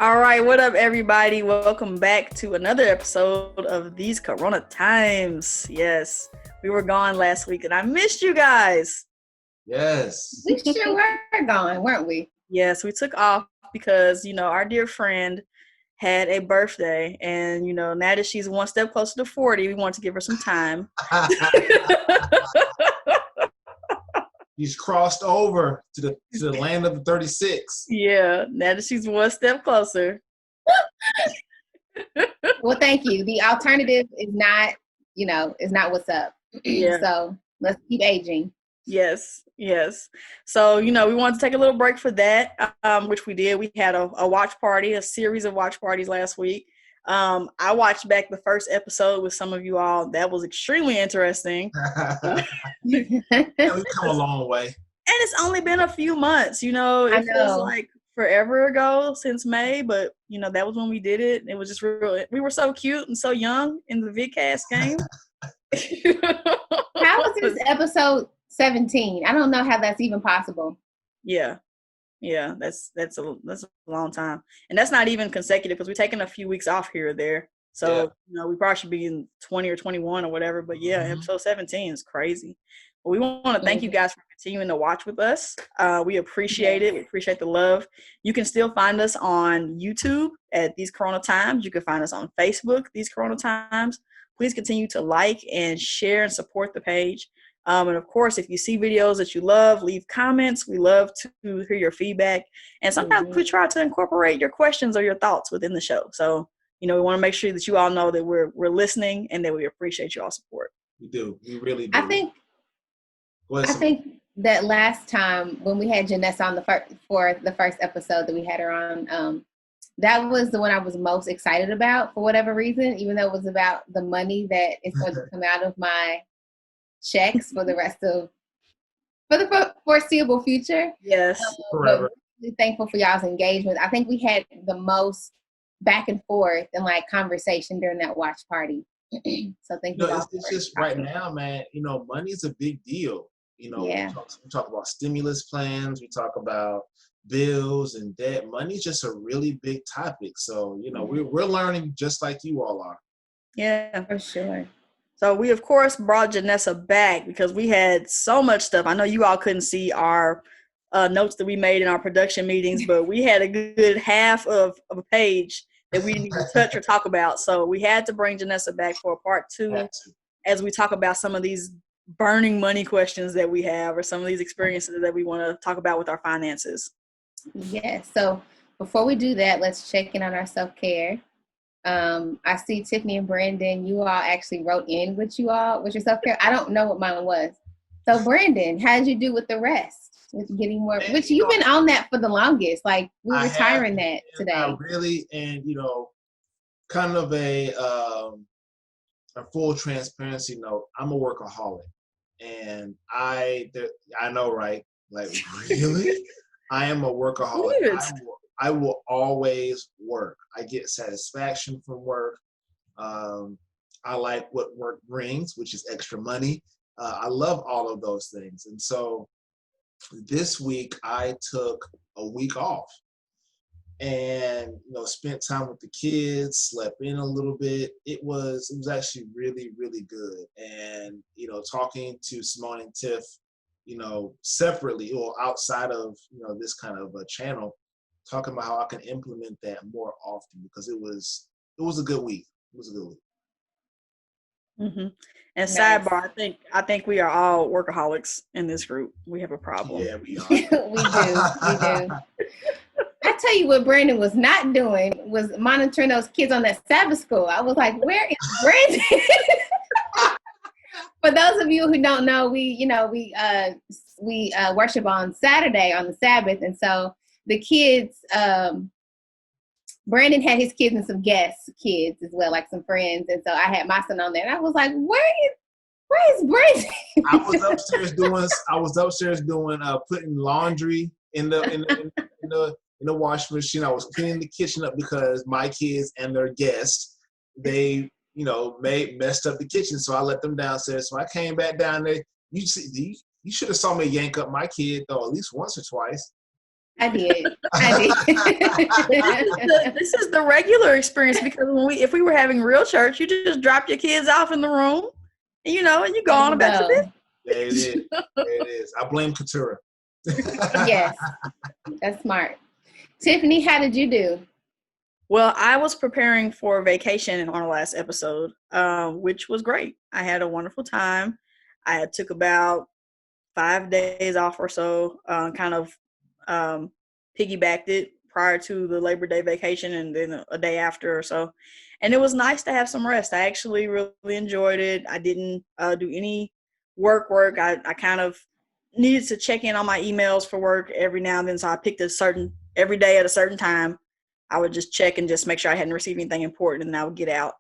All right, what up, everybody? Welcome back to another episode of These Corona Times. Yes, we were gone last week and I missed you guys. Yes. We sure were gone, weren't we? Yes, we took off because, our dear friend had a birthday. And, now that she's one step closer to 40, we want to give her some time. He's crossed over to the land of the 36. Yeah, now that she's one step closer. Well, thank you. The alternative is not, is not what's up. Yeah. So let's keep aging. Yes. So, we wanted to take a little break for that, which we did. We had a watch party, a series of watch parties last week. I watched back the first episode with some of you all. That was extremely interesting. We've come a long way. And it's only been a few months, it feels like forever ago since May, but that was when we did it. It was just real. We were so cute and so young in the VidCast game. How was this episode 17? I don't know how that's even possible. Yeah, that's a long time, and that's not even consecutive because we're taking a few weeks off here or there. So we probably should be in 20 or 21 or whatever. But yeah, episode 17 is crazy. But we want to thank you guys for continuing to watch with us. We appreciate it. We appreciate the love. You can still find us on YouTube at These Corona Times. You can find us on Facebook, These Corona Times. Please continue to like and share and support the page. And of course, if you see videos that you love, leave comments. We love to hear your feedback. And sometimes we try to incorporate your questions or your thoughts within the show. So, we want to make sure that you all know that we're listening and that we appreciate your support. We do. We really do. I think that last time when we had Janessa on for the first episode that we had her on, that was the one I was most excited about for whatever reason, even though it was about the money that is going to come out of my checks for the foreseeable future. Yes. Forever. But really thankful for y'all's engagement. I think we had the most back and forth and conversation during that watch party. So thank you. It's just right now, man, money is a big deal. We talk about stimulus plans, we talk about bills and debt. Money's just a really big topic. So, we're learning just like you all are. Yeah, for sure. So we, of course, brought Janessa back because we had so much stuff. I know you all couldn't see our notes that we made in our production meetings, but we had a good half of a page that we didn't even touch or talk about. So we had to bring Janessa back for a part 2 as we talk about some of these burning money questions that we have or some of these experiences that we want to talk about with our finances. Yeah. So before we do that, let's check in on our self-care. I see Tiffany and Brandon, you all actually wrote in with your self-care. I don't know what mine was. So Brandon, how did you do with the rest? With getting more, which you've been on that for the longest. We're retiring that today. Really, and kind of a full transparency note. I'm a workaholic, and I know, right? Really, I am a workaholic. I will always work. I get satisfaction from work. I like what work brings, which is extra money. I love all of those things, and so. This week I took a week off and spent time with the kids, slept in a little bit. It was actually really, really good. And talking to Simone and Tiff, separately or outside of this kind of a channel, talking about how I can implement that more often because it was a good week. It was a good week. Mm-hmm. And nice. Sidebar, I think we are all workaholics in this group. We have a problem. Yeah, we are. we do. I tell you what Brandon was not doing was monitoring those kids on that Sabbath school. I was like, where is Brandon? For those of you who don't know, we worship on Saturday on the Sabbath. And so the kids, Brandon had his kids and some guest kids as well, like some friends. And so I had my son on there and I was like, where is Brandon? I was upstairs doing putting laundry in the washing machine. I was cleaning the kitchen up because my kids and their guests, they messed up the kitchen. So I let them downstairs. So I came back down there. You should have saw me yank up my kid though at least once or twice. I did. This is the regular experience because if we were having real church, you just drop your kids off in the room, and you go on about your business. There it is. There it is. I blame Katura. Yes, that's smart. Tiffany, how did you do? Well, I was preparing for vacation on our last episode, which was great. I had a wonderful time. I had took about 5 days off or so, kind of piggybacked it prior to the Labor Day vacation and then a day after or so. And it was nice to have some rest. I actually really enjoyed it. I didn't do any work. I kind of needed to check in on my emails for work every now and then. So I picked every day at a certain time. I would just check and just make sure I hadn't received anything important, and then I would get out.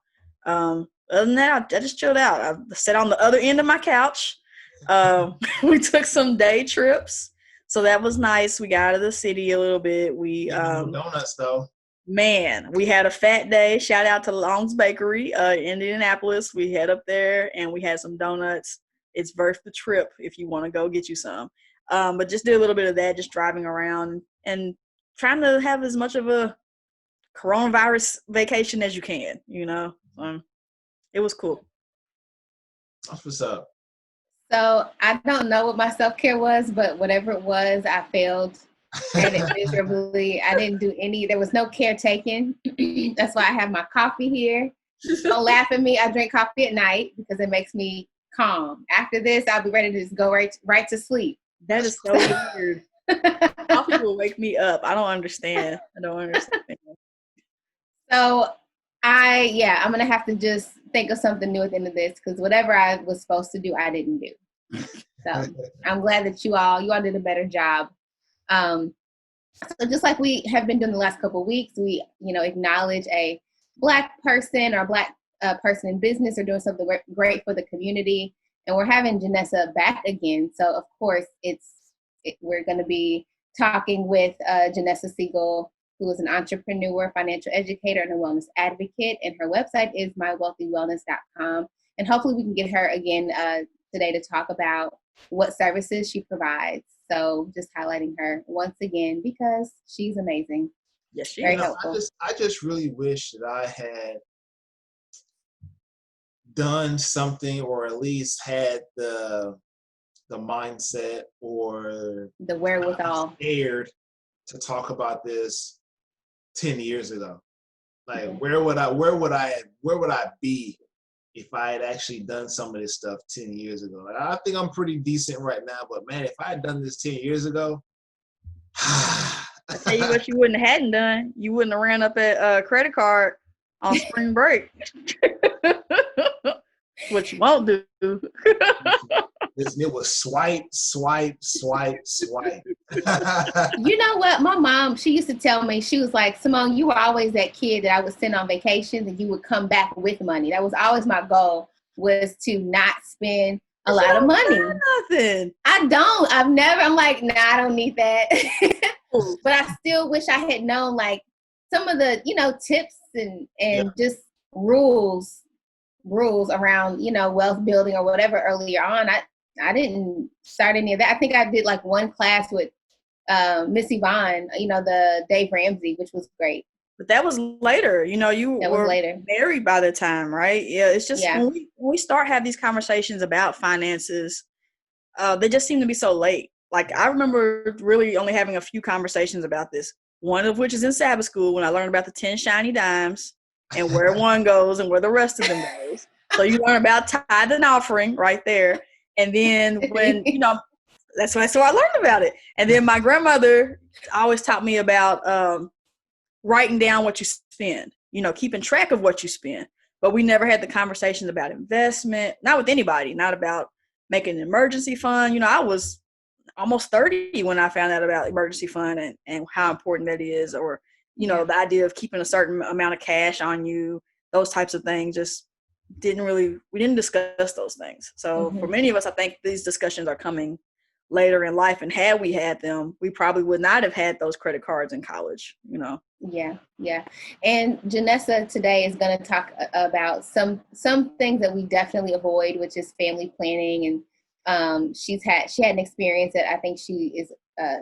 Other than that, I just chilled out. I sat on the other end of my couch. We took some day trips, so that was nice. We got out of the city a little bit. We donuts though. Man, we had a fat day. Shout out to Long's Bakery, Indianapolis. We head up there and we had some donuts. It's worth the trip if you want to go get you some. But just did a little bit of that, just driving around and trying to have as much of a coronavirus vacation as you can, it was cool. That's what's up. So I don't know what my self-care was, but whatever it was, I failed at it miserably. I didn't do there was no care taken. That's why I have my coffee here. Don't laugh at me. I drink coffee at night because it makes me calm. After this, I'll be ready to just go right to sleep. That is so weird. Coffee will wake me up. I don't understand. So I'm going to have to just think of something new at the end of this because whatever I was supposed to do, I didn't do. So I'm glad that you all did a better job. So just like we have been doing the last couple of weeks, we, acknowledge a Black person or a Black person in business or doing something great for the community. And we're having Janessa back again. So of course we're going to be talking with Janessa Siegel, who is an entrepreneur, financial educator, and a wellness advocate. And her website is mywealthywellness.com. And hopefully we can get her again today to talk about what services she provides. So just highlighting her once again because she's amazing. Yes, she Very is. helpful. I just really wish that I had done something or at least had the mindset or the wherewithal scared to talk about this 10 years ago. Like where would I be if I had actually done some of this stuff 10 years ago? Like, I think I'm pretty decent right now, but man, if I had done this 10 years ago, I tell you what you hadn't done. You wouldn't have ran up a credit card on spring break. What you won't do. It was swipe. You know what? My mom, she used to tell me, she was like, Simone, you were always that kid that I would send on vacations and you would come back with money. That was always my goal, was to not spend a lot of money. Nothing. I'm like, nah, I don't need that. But I still wish I had known like some of the, tips and just rules around, wealth building or whatever earlier on. I didn't start any of that. I think I did like one class with Miss Yvonne, the Dave Ramsey, which was great. But that was later. You were later. married by the time, right? Yeah, it's just when we start having these conversations about finances, they just seem to be so late. Like I remember really only having a few conversations about this, one of which is in Sabbath school when I learned about the 10 shiny dimes and where one goes and where the rest of them goes. So you learn about tithe and offering right there. And then when, that's why I learned about it. And then my grandmother always taught me about writing down what you spend, keeping track of what you spend. But we never had the conversations about investment, not with anybody, not about making an emergency fund. I was almost 30 when I found out about emergency fund and how important that is, or, the idea of keeping a certain amount of cash on you, those types of things. Just we didn't discuss those things. So for many of us, I think these discussions are coming later in life. And had we had them, we probably would not have had those credit cards in college, Yeah. And Janessa today is going to talk about some things that we definitely avoid, which is family planning. And she had an experience that I think she is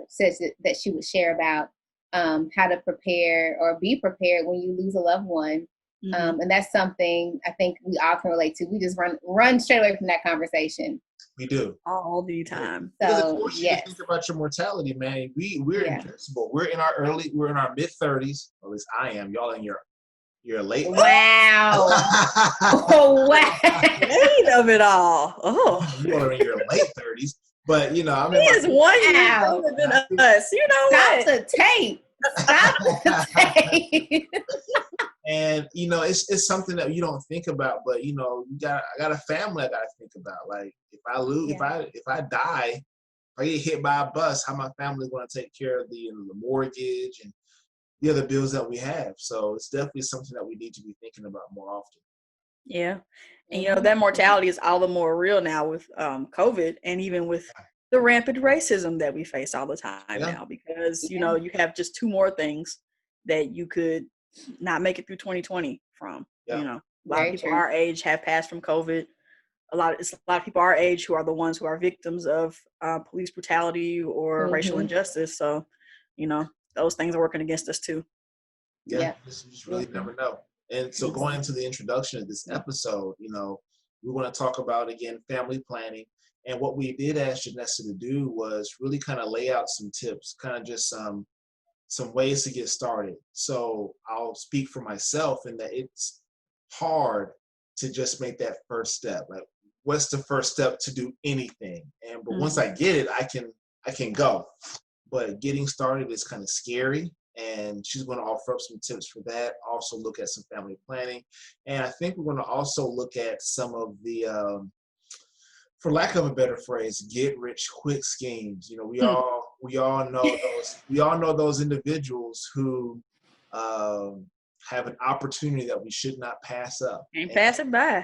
says that she would share about how to prepare or be prepared when you lose a loved one. And that's something I think we all can relate to. We just run straight away from that conversation. We do. All the time. Because So, of course you think about your mortality, man. We're invincible. We're in our mid-30s. At least I am. Y'all in your late. Wow. Oh, wow. Late of it all. Oh. You are in your late 30s. But, you know, I'm in He is 1 year older than us. You know Stop what? the tape. Stop the tape. And, you know, it's something that you don't think about, but, you know, I got a family I got to think about. Like, if I lose, if I die, if I get hit by a bus, how my family going to take care of the mortgage and the other bills that we have. So it's definitely something that we need to be thinking about more often. Yeah. And, you know, that mortality is all the more real now with COVID and even with the rampant racism that we face all the time now, because, you know, you have just two more things that you could not make it through 2020 from. You know, a lot of people our age have passed from COVID. A lot of people our age who are the ones who are victims of police brutality or racial injustice. So, you know, those things are working against us too. You just really never know. And so going into the introduction of this episode, you know, we want to talk about, again, family planning. And what we did ask Janessa to do was really kind of lay out some tips, kind of just some ways to get started. So I'll speak for myself in that it's hard to just make that first step. Like, what's the first step to do anything? But once I get it, I can go. But getting started is kind of scary. And she's going to offer up some tips for that. Also look at some family planning. And I think we're going to also look at some of the, for lack of a better phrase, get rich quick schemes. You know, we all know those individuals who have an opportunity that we should not pass up. And pass it by.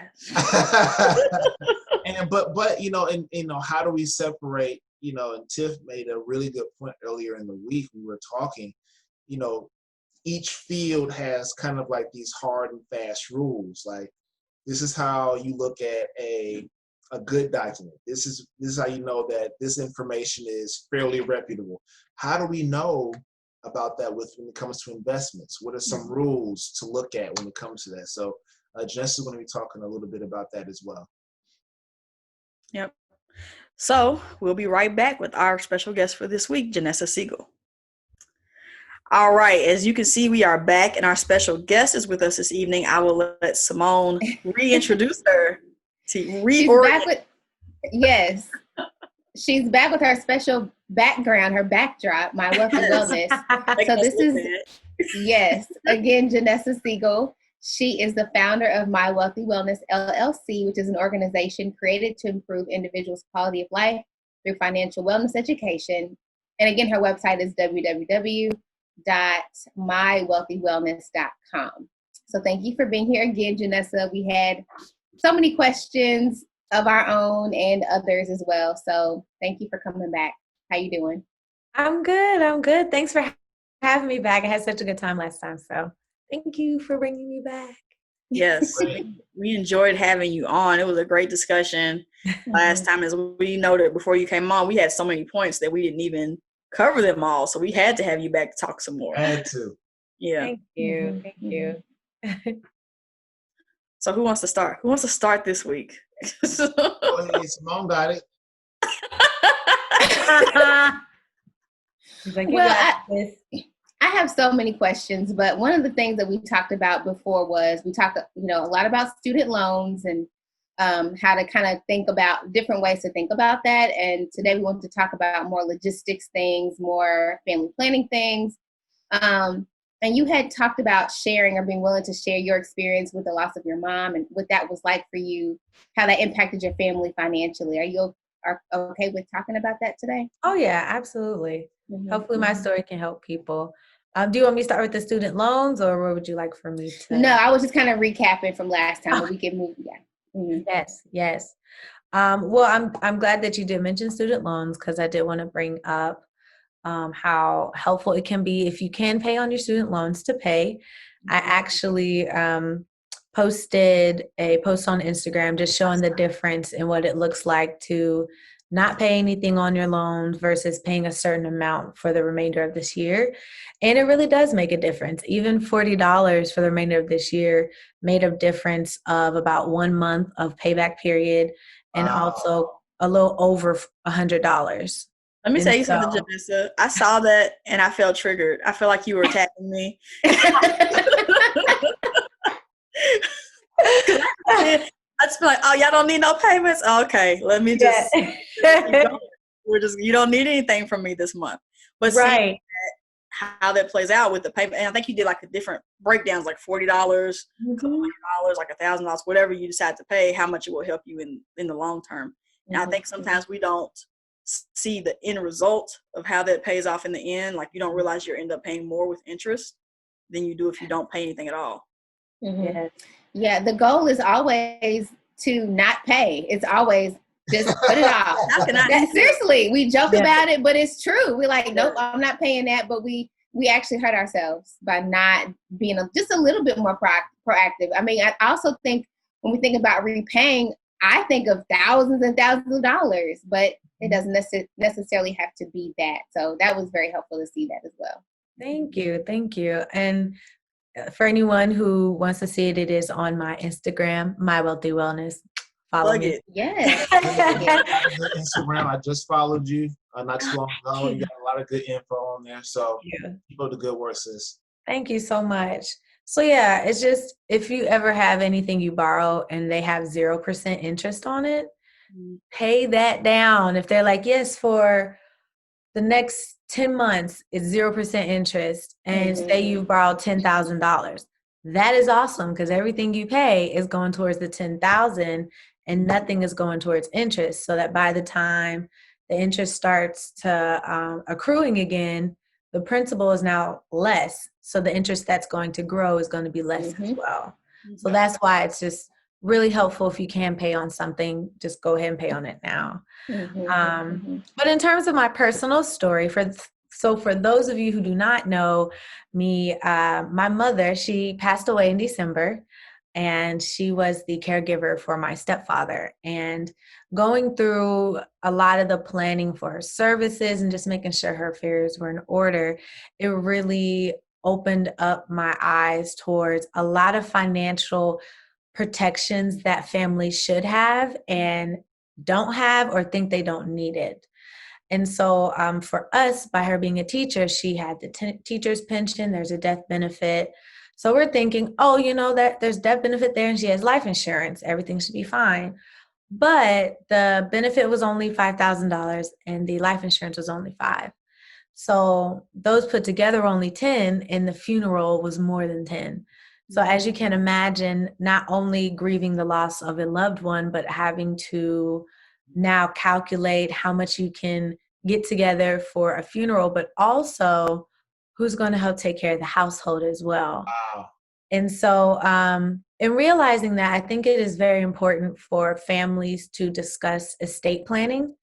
But you know, and you know, how do we separate? You know, and Tiff made a really good point earlier in the week. We were talking. You know, each field has kind of like these hard and fast rules. Like, this is how you look at a good document. This is how you know that this information is fairly reputable. How do we know about that when it comes to investments? What are some rules to look at when it comes to that? So Jess is going to be talking a little bit about that as well. Yep. So we'll be right back with our special guest for this week, Janessa Siegel. All right, as you can see, we are back, and our special guest is with us this evening. I will let Simone reintroduce her. She's back with her special background, her backdrop, My Wealthy Wellness. So this is, again, Janessa Siegel. She is the founder of My Wealthy Wellness, LLC, which is an organization created to improve individuals' quality of life through financial wellness education. And again, her website is www.mywealthywellness.com. So thank you for being here again, Janessa. We had so many questions of our own and others as well. So thank you for coming back. How you doing? I'm good. Thanks for having me back. I had such a good time last time. So thank you for bringing me back. Yes, we enjoyed having you on. It was a great discussion last time. As we noted before you came on, we had so many points that we didn't even cover them all. So we had to have you back to talk some more. Had to. Yeah. Thank you. Thank you. So who wants to start? Who wants to start this week? Go ahead, Simone got it. I have so many questions, but one of the things that we talked about before was we talked, a lot about student loans and how to kind of think about different ways to think about that. And today we want to talk about more logistics things, more family planning things. And you had talked about sharing or being willing to share your experience with the loss of your mom and what that was like for you, how that impacted your family financially. Are you okay with talking about that today? Oh, yeah, absolutely. Mm-hmm. Hopefully my story can help people. Do you want me to start with the student loans, or what would you like for me to? No, I was just kind of recapping from last time, but we can move. Yeah. Mm-hmm. Yes. Well, I'm glad that you did mention student loans, because I did want to bring up how helpful it can be if you can pay on your student loans to pay. I actually posted a post on Instagram just showing the difference in what it looks like to not pay anything on your loans versus paying a certain amount for the remainder of this year. And it really does make a difference. Even $40 for the remainder of this year made a difference of about 1 month of payback period, and also a little over $100. Let me And tell you so, something, Janessa. I saw that and I felt triggered. I feel like you were attacking me. I just feel like, oh, y'all don't need no payments? Okay, let me just keep going. You don't need anything from me this month. But right. see how that plays out with the payment. And I think you did like a different breakdowns, like $40, $100, like $1,000, whatever you decide to pay, how much it will help you in the long term. And I think sometimes we don't see the end result of how that pays off in the end. Like you don't realize you end up paying more with interest than you do if you don't pay anything at all. Yes. Yeah, the goal is always to not pay. It's always just put it off. Seriously, we joke about it, but it's true. We're like, nope, I'm not paying that. But we actually hurt ourselves by not being just a little bit more proactive. I mean, I also think when we think about repaying, I think of thousands and thousands of dollars, but it doesn't necessarily have to be that. So that was very helpful to see that as well. Thank you. Thank you. And for anyone who wants to see it, it is on my Instagram, My Wealthy Wellness. Follow me. Yes. Instagram. I just followed you not too long ago. You got a lot of good info on there. So keep up the good work, sis. Thank you so much. So yeah, it's just if you ever have anything you borrow and they have 0% interest on it, pay that down. If they're like, yes, for the next 10 months, it's 0% interest, and say you borrowed $10,000. That is awesome because everything you pay is going towards the $10,000 and nothing is going towards interest. So that by the time the interest starts to accruing again, the principal is now less. So the interest that's going to grow is going to be less as well. So that's why it's just really helpful if you can pay on something, just go ahead and pay on it now. But in terms of my personal story, for those of you who do not know me, my mother, she passed away in December, and she was the caregiver for my stepfather. And going through a lot of the planning for her services and just making sure her affairs were in order, it really opened up my eyes towards a lot of financial protections that families should have and don't have or think they don't need it. And so for us, by her being a teacher, she had the teacher's pension, there's a death benefit. So we're thinking, oh, that there's death benefit there and she has life insurance, everything should be fine. But the benefit was only $5,000 and the life insurance was only $5,000. So those put together were only $10,000 and the funeral was more than $10,000. So as you can imagine, not only grieving the loss of a loved one, but having to now calculate how much you can get together for a funeral, but also who's going to help take care of the household as well. Wow. And so in realizing that, I think it is very important for families to discuss estate planning,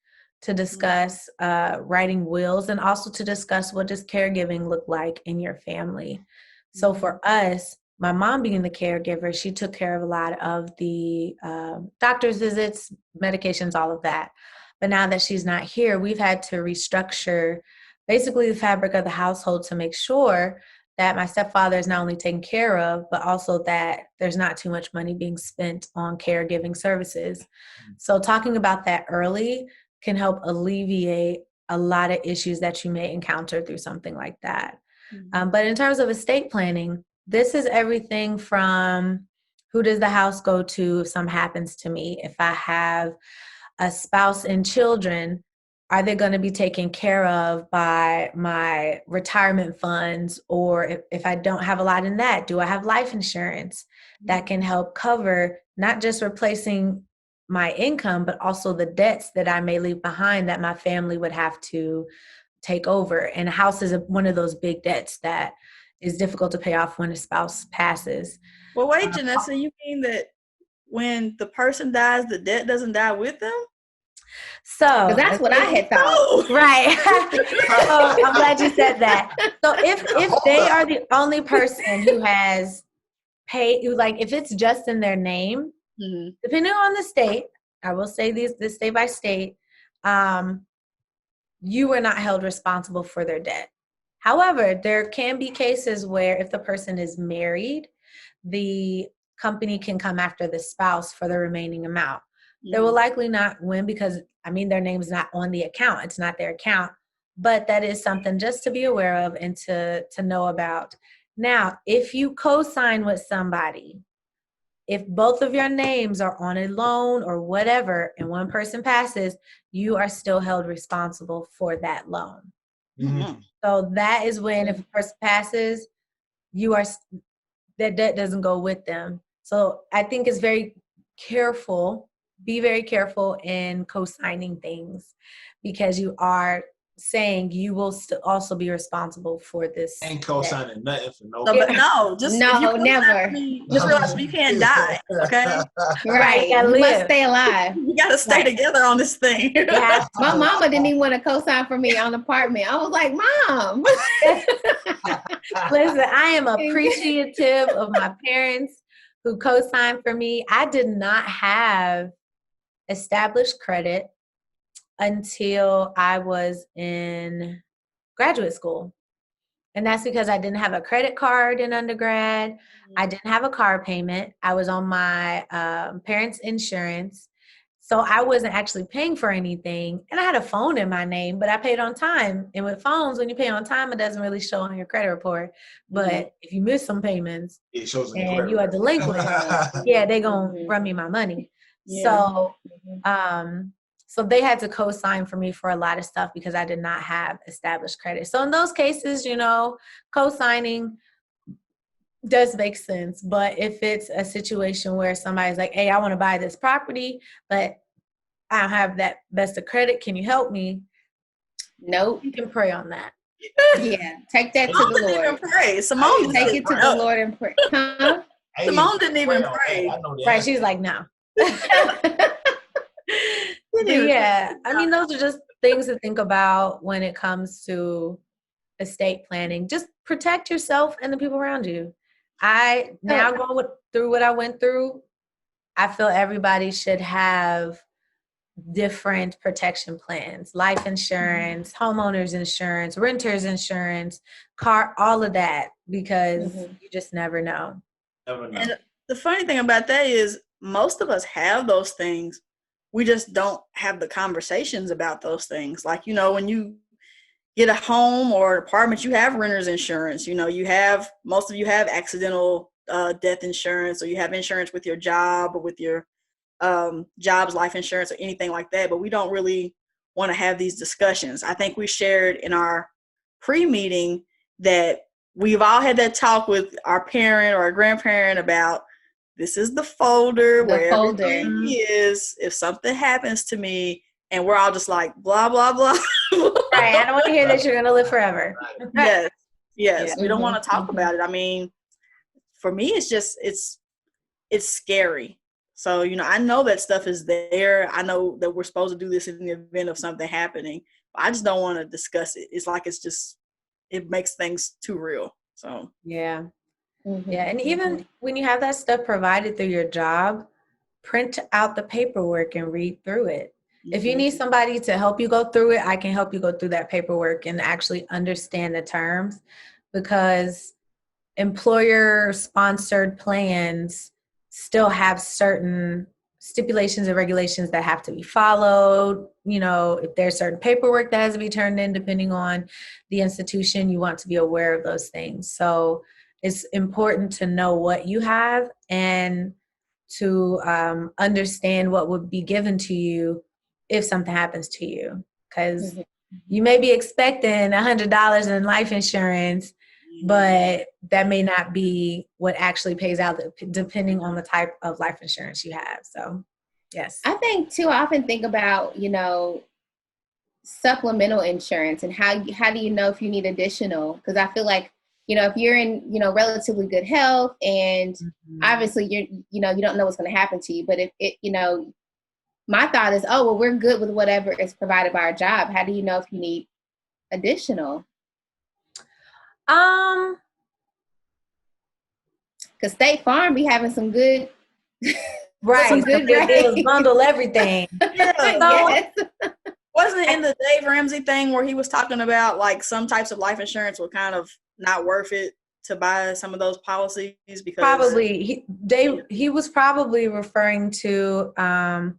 to discuss writing wills, and also to discuss what does caregiving look like in your family. So for us, my mom being the caregiver, she took care of a lot of the doctor's visits, medications, all of that. But now that she's not here, we've had to restructure basically the fabric of the household to make sure that my stepfather is not only taken care of, but also that there's not too much money being spent on caregiving services. So talking about that early can help alleviate a lot of issues that you may encounter through something like that. But in terms of estate planning, this is everything from who does the house go to if something happens to me? If I have a spouse and children, are they going to be taken care of by my retirement funds? Or if I don't have a lot in that, do I have life insurance that can help cover not just replacing my income, but also the debts that I may leave behind that my family would have to take over? And a house is one of those big debts that is difficult to pay off when a spouse passes. Well, wait, Janessa, you mean that when the person dies, the debt doesn't die with them? So that's what I had thought. Right. So I'm glad you said that. So if they are the only person who has paid, if it's just in their name, depending on the state, I will say this state by state, you were not held responsible for their debt. However, there can be cases where if the person is married, the company can come after the spouse for the remaining amount. They will likely not win because, their name is not on the account. It's not their account. But that is something just to be aware of and to know about. Now, if you co-sign with somebody, if both of your names are on a loan or whatever, and one person passes, you are still held responsible for that loan. Mm-hmm. So that is when, if a person passes, that debt doesn't go with them. So I think it's be very careful in co-signing things, because you are saying you will also be responsible for this. Ain't co-signing nothing for So, but no, No, if you never. Just realize you can't die. Okay, Right. You must stay alive. You got to stay together on this thing. My mama didn't even want to co-sign for me on the apartment. I was like, Mom. Listen, I am appreciative of my parents who co-signed for me. I did not have established credit until I was in graduate school. And that's because I didn't have a credit card in undergrad. I didn't have a car payment. I was on my parents' insurance. So I wasn't actually paying for anything. And I had a phone in my name, but I paid on time. And with phones, when you pay on time, it doesn't really show on your credit report. But if you miss some payments it shows and you are delinquent, they're going to run me my money. Yeah. So they had to co-sign for me for a lot of stuff because I did not have established credit. So in those cases, co-signing does make sense. But if it's a situation where somebody's like, hey, I want to buy this property, but I don't have that best of credit, can you help me? Nope. You can pray on that. Yeah, take that to the Lord. Didn't even pray. Simone take it to the Lord and pray. Huh? Simone didn't even pray. Right? She's like, no. Yeah, those are just things to think about when it comes to estate planning. Just protect yourself and the people around you. Going through what I went through, I feel everybody should have different protection plans: life insurance, homeowners insurance, renters insurance, car, all of that, because you just never know. And the funny thing about that is most of us have those things. We just don't have the conversations about those things. Like, when you get a home or an apartment, you have renter's insurance. Most of you have accidental death insurance, or you have insurance with your job or with your job's life insurance or anything like that. But we don't really want to have these discussions. I think we shared in our pre-meeting that we've all had that talk with our parent or our grandparent about, this is the folder where everything is if something happens to me, and we're all just like, blah, blah, blah. Right. I don't want to hear that you're going to live forever. Yes. Yeah. We don't want to talk about it. For me, it's scary. So, I know that stuff is there. I know that we're supposed to do this in the event of something happening. But I just don't want to discuss it. It's like it makes things too real. So yeah. Yeah. And even when you have that stuff provided through your job, print out the paperwork and read through it. If you need somebody to help you go through it, I can help you go through that paperwork and actually understand the terms, because employer-sponsored plans still have certain stipulations and regulations that have to be followed. If there's certain paperwork that has to be turned in, depending on the institution, you want to be aware of those things. So it's important to know what you have and to understand what would be given to you if something happens to you, because you may be expecting $100 in life insurance, but that may not be what actually pays out, depending on the type of life insurance you have. So, yes. I think too, I often think about, supplemental insurance and how do you know if you need additional? Because I feel like, if you're in, relatively good health and obviously you don't know what's going to happen to you, but if it, my thought is, oh, well, we're good with whatever is provided by our job. How do you know if you need additional? Because State Farm be having some good, right? Some good deals, bundle everything. Yes. Wasn't it in the Dave Ramsey thing where he was talking about like some types of life insurance were kind of not worth it to buy some of those policies because Probably he was probably referring to and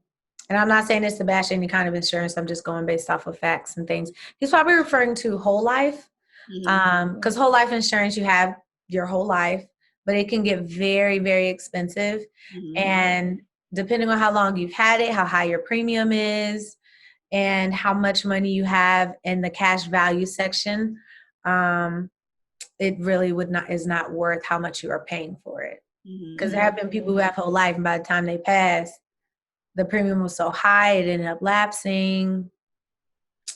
I'm not saying this to bash any kind of insurance, I'm just going based off of facts and things. He's probably referring to whole life. Because whole life insurance, you have your whole life, but it can get very, very expensive. And depending on how long you've had it, how high your premium is, and how much money you have in the cash value section, it really is not worth how much you are paying for it. Because there have been people who have whole life, and by the time they pass, the premium was so high it ended up lapsing,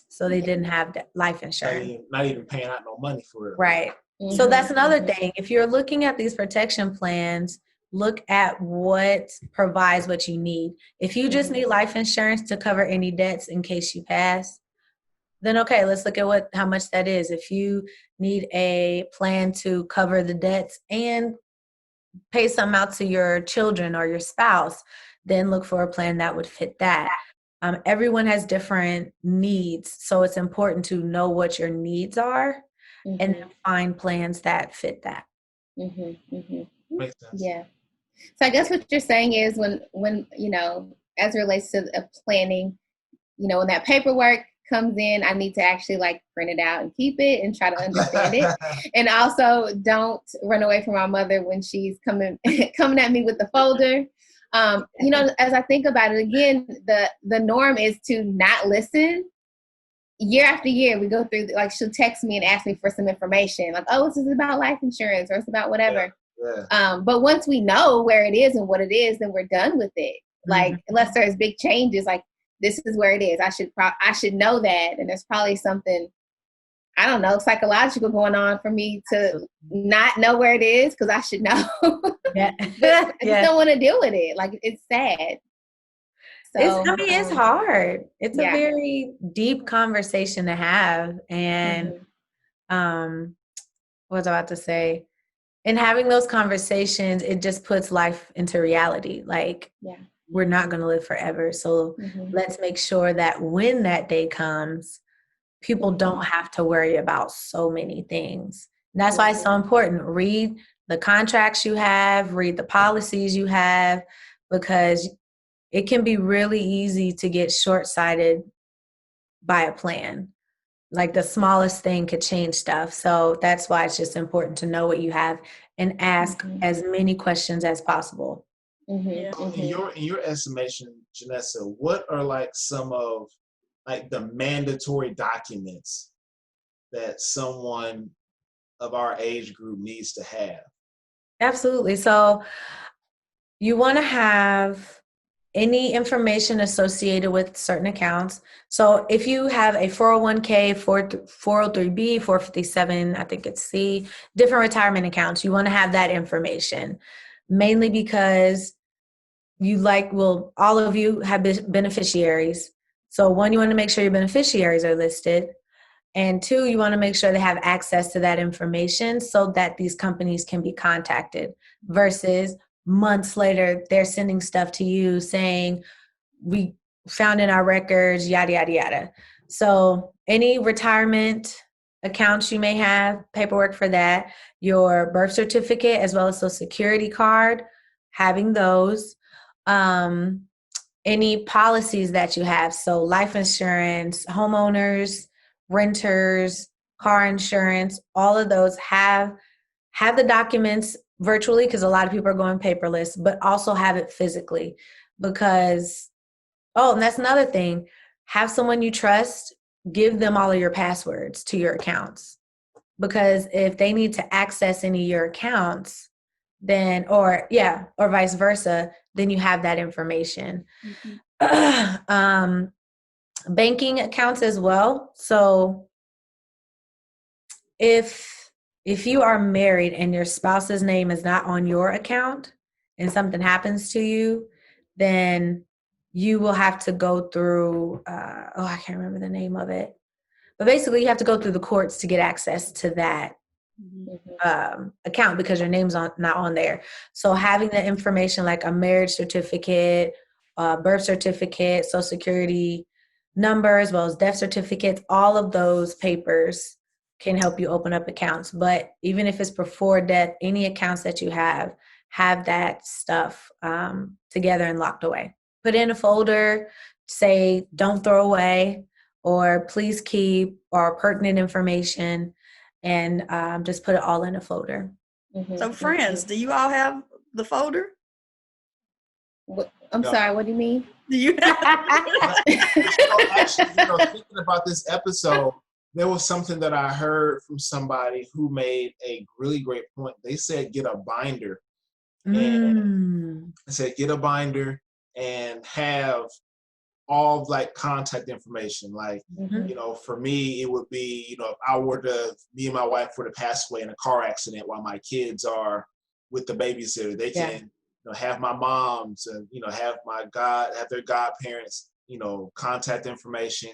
so they didn't have that life insurance. Not even paying out no money for it. Right. So that's another thing. If you're looking at these protection plans, look at what provides what you need. If you just need life insurance to cover any debts in case you pass, then okay, let's look at how much that is. If you need a plan to cover the debts and pay some out to your children or your spouse, then look for a plan that would fit that. Everyone has different needs, so it's important to know what your needs are and then find plans that fit that. Makes sense. Yeah. So I guess what you're saying is when you know, as it relates to planning, you know, when that paperwork comes in, I need to actually like print it out and keep it and try to understand it. And also don't run away from my mother when she's coming at me with the folder. You know, as I think about it, again, the norm is to not listen. Year after year, we go through, like, she'll text me and ask me for some information, like, oh, this is about life insurance or it's about whatever. Yeah. But once we know where it is and what it is, then we're done with it. Like, unless there's big changes, like, this is where it is. I should know that. And there's probably something, I don't know, psychological going on for me to not know where it is, because I should know. Yeah. I just don't want to deal with it. Like, it's sad. So, it's hard. It's a very deep conversation to have. And what was I about to say? In having those conversations, it just puts life into reality. Like, we're not going to live forever. So let's make sure that when that day comes, people don't have to worry about so many things. And that's why it's so important. Read the contracts you have, read the policies you have, because it can be really easy to get short-sighted by a plan. Like, the smallest thing could change stuff. So that's why it's just important to know what you have and ask as many questions as possible. In your estimation, Janessa, what are like some of like the mandatory documents that someone of our age group needs to have? Absolutely. So you want to have any information associated with certain accounts. So if you have a 401k, 403b, 457, I think it's C, different retirement accounts, you want to have that information, mainly because all of you have beneficiaries. So one, you want to make sure your beneficiaries are listed. And two, you want to make sure they have access to that information so that these companies can be contacted, versus months later, they're sending stuff to you saying, we found in our records, yada, yada, yada. So any retirement accounts you may have, paperwork for that, your birth certificate, as well as Social Security card, having those, any policies that you have. So life insurance, homeowners, renters, car insurance, all of those have the documents virtually, because a lot of people are going paperless, but also have it physically, because, and that's another thing, have someone you trust, give them all of your passwords to your accounts, because if they need to access any of your accounts, then, or vice versa, then you have that information. Banking accounts as well. So if you are married and your spouse's name is not on your account and something happens to you, then you will have to go through, I can't remember the name of it. But basically, you have to go through the courts to get access to that account, because your name's not on there. So having the information like a marriage certificate, birth certificate, Social Security, number as well as death certificates. All of those papers can help you open up accounts. But even if it's before death, any accounts that you have that stuff together and locked away. Put in a folder, say don't throw away, or please keep, or pertinent information, and just put it all in a folder. So friends, do you all have the folder? I'm sorry, what do you mean? Do you Actually, thinking about this episode, there was something that I heard from somebody who made a really great point. They said get a binder. And I said get a binder and have all like contact information. Like, for me, it would be, if I were to, me and my wife were to pass away in a car accident while my kids are with the babysitter, they can have my mom's and, have their godparents, contact information,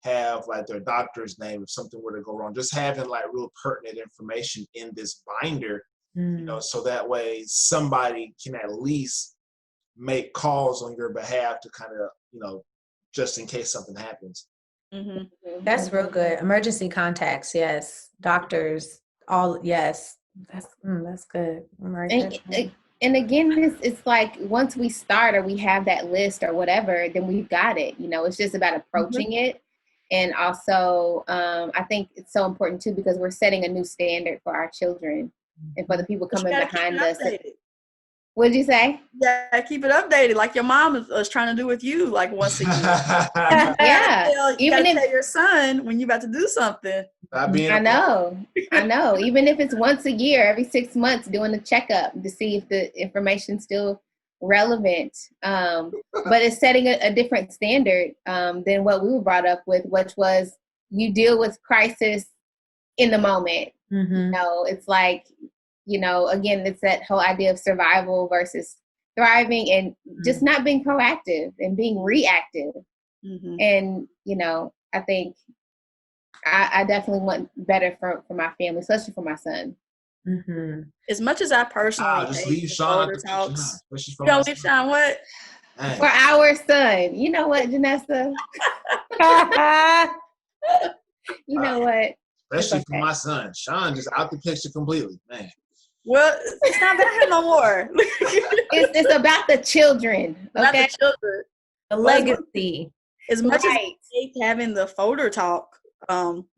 have like their doctor's name if something were to go wrong, just having like real pertinent information in this binder, so that way somebody can at least make calls on your behalf to kind of, just in case something happens. That's real good. Emergency contacts, yes. Doctors, all, yes. That's good. And again, it's like once we start or we have that list or whatever, then we've got it. It's just about approaching it. And also, I think it's so important too, because we're setting a new standard for our children and for the people coming behind us. What did you say? Yeah, keep it updated, like your mom is trying to do with you, like once a year. You gotta tell your son when you're about to do something. I know. Even if it's once a year, every 6 months, doing a checkup to see if the information's still relevant. But it's setting a different standard than what we were brought up with, which was you deal with crisis in the moment. It's like, again, it's that whole idea of survival versus thriving and just not being proactive and being reactive. And, I think I definitely want better for my family, especially for my son. As much as I personally just hate leave Sean older talks, you don't leave Sean what? For our son. You know what, Janessa? You know what? Especially for my son. Sean just out the picture completely, man. Well, it's not about him no more. It's about the children. Okay? About the children. The legacy. As much as I hate having the folder talk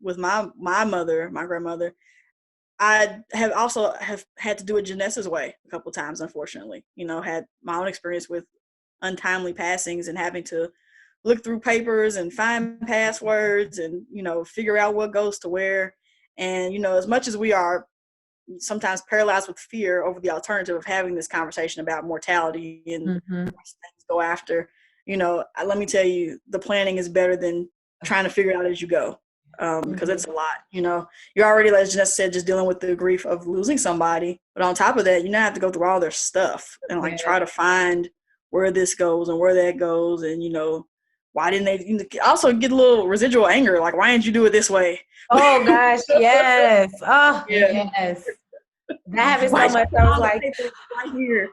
with my mother, my grandmother, I have also had to do it Janessa's way a couple times, unfortunately. Had my own experience with untimely passings and having to look through papers and find passwords and, figure out what goes to where. And, as much as we are sometimes paralyzed with fear over the alternative of having this conversation about mortality and things go after, let me tell you, the planning is better than trying to figure it out as you go. Because it's a lot, you're already, as Janessa said, just dealing with the grief of losing somebody. But on top of that, you now have to go through all their stuff and try to find where this goes and where that goes. And, why didn't they also get a little residual anger? Like, why didn't you do it this way? Oh gosh, yes. Oh, yes. That happened so much. I was like,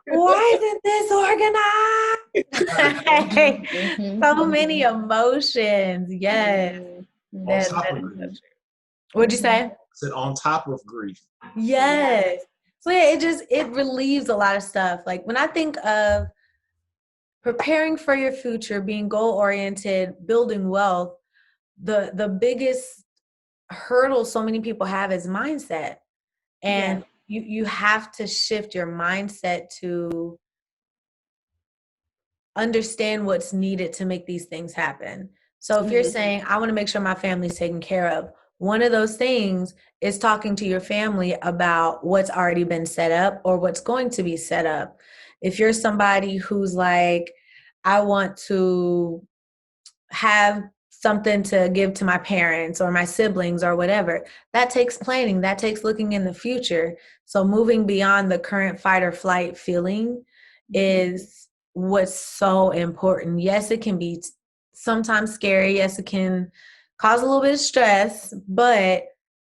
why isn't this organized? So many emotions. Yes. What'd you say? I said on top of grief. Yes. So yeah, it relieves a lot of stuff. Like when I think of preparing for your future, being goal-oriented, building wealth, the biggest hurdle so many people have is mindset. And you have to shift your mindset to understand what's needed to make these things happen. So if you're saying, I want to make sure my family's taken care of, one of those things is talking to your family about what's already been set up or what's going to be set up. If you're somebody who's like, I want to have something to give to my parents or my siblings or whatever, that takes planning, that takes looking in the future. So moving beyond the current fight or flight feeling is what's so important. Yes, it can be sometimes scary. Yes, it can cause a little bit of stress, but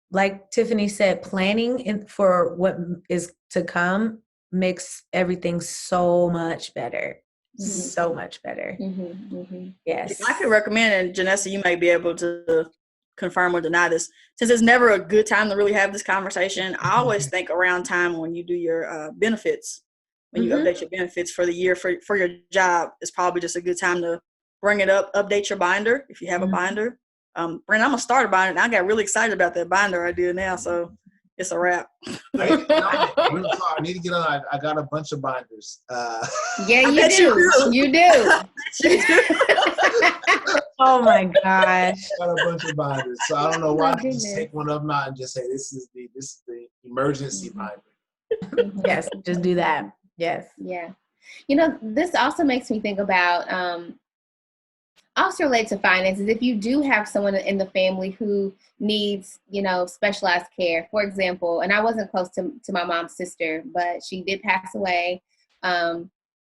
like Tiffany said, planning for what is to come makes everything so much better. so much better. Yes. I can recommend, and Janessa, you may be able to confirm or deny this, since it's never a good time to really have this conversation. I always think around time when you do your benefits, when you update your benefits for the year for your job, it's probably just a good time to bring it up, update your binder if you have a binder. Brandon, I'm gonna start a binder, and I got really excited about that binder idea now, so it's a wrap. I need to get on it. I need to get on it. I got a bunch of binders. Yeah, you do. You do. Oh my gosh. I got a bunch of binders. So I don't know why I just take one of them out and just say this is the emergency binder. Yes, just do that. Yes. Yeah. You know, this also makes me think about also related to finances. If you do have someone in the family who needs, you know, specialized care, for example, and I wasn't close to my mom's sister, but she did pass away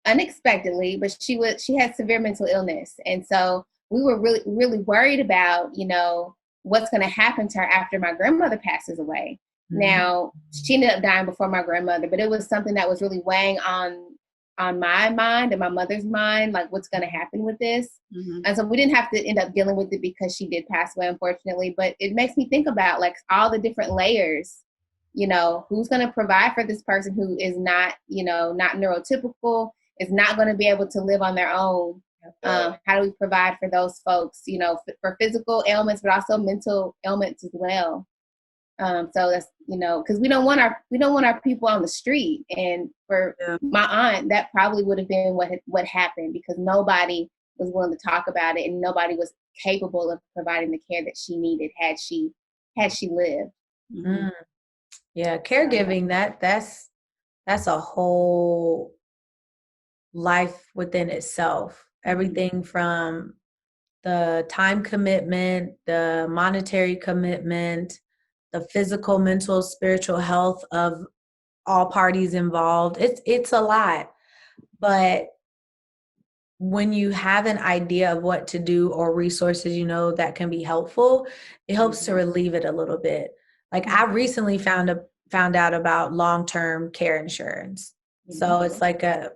unexpectedly, but she had severe mental illness. And so we were really, really worried about, you know, what's going to happen to her after my grandmother passes away. Now, she ended up dying before my grandmother, but it was something that was really weighing on my mind and my mother's mind, like what's going to happen with this. And so we didn't have to end up dealing with it because she did pass away, unfortunately. But it makes me think about like all the different layers, you know, who's going to provide for this person who is not, you know, not neurotypical, is not going to be able to live on their own. How do we provide for those folks, you know, for physical ailments, but also mental ailments as well. So that's, you know, because we don't want our people on the street. And for my aunt, that probably would have been what happened, because nobody was willing to talk about it and nobody was capable of providing the care that she needed had she lived. Yeah, caregiving, that's a whole life within itself. Everything from the time commitment, the monetary commitment, the physical, mental, spiritual health of all parties involved. It's a lot. But when you have an idea of what to do or resources, you know, that can be helpful, it helps to relieve it a little bit. Like I recently found out about long-term care insurance. So it's like a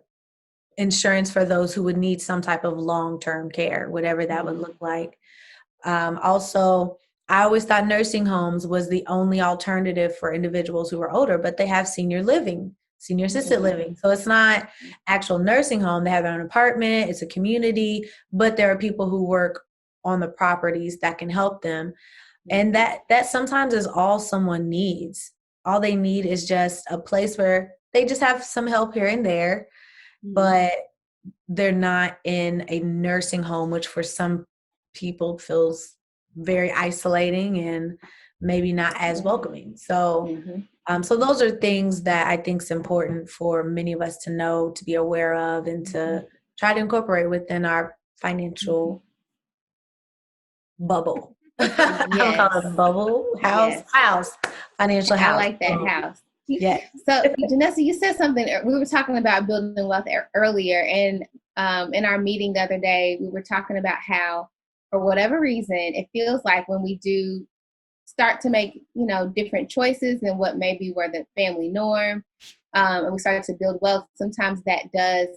insurance for those who would need some type of long-term care, whatever that would look like. Also, I always thought nursing homes was the only alternative for individuals who are older, but they have senior assisted living. So it's not actual nursing home. They have their own apartment. It's a community, but there are people who work on the properties that can help them. And that sometimes is all someone needs. All they need is just a place where they just have some help here and there, but they're not in a nursing home, which for some people feels very isolating and maybe not as welcoming. So, so those are things that I think is important for many of us to know, to be aware of, and to try to incorporate within our financial bubble. I don't call it a bubble, house, financial house. I like that house. Yeah. So, Janessa, you said something. We were talking about building wealth earlier, and in our meeting the other day, we were talking about how, for whatever reason, it feels like when we do start to make, you know, different choices than what maybe were the family norm, and we start to build wealth, sometimes that does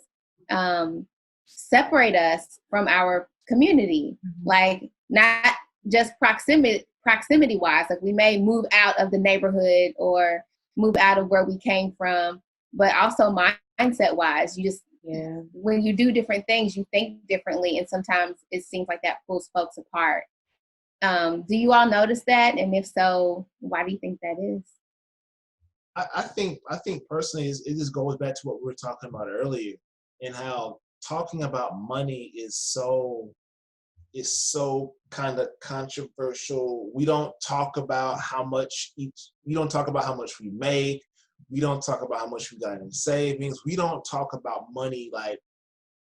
separate us from our community, like not just proximity wise, like we may move out of the neighborhood or move out of where we came from, but also mindset wise, you just, when you do different things, you think differently, and sometimes it seems like that pulls folks apart. Do you all notice that? And if so, why do you think that is? I think personally, it just goes back to what we were talking about earlier, and how talking about money is so kind of controversial. We don't talk about how much we make. We don't talk about how much we got in savings. We don't talk about money like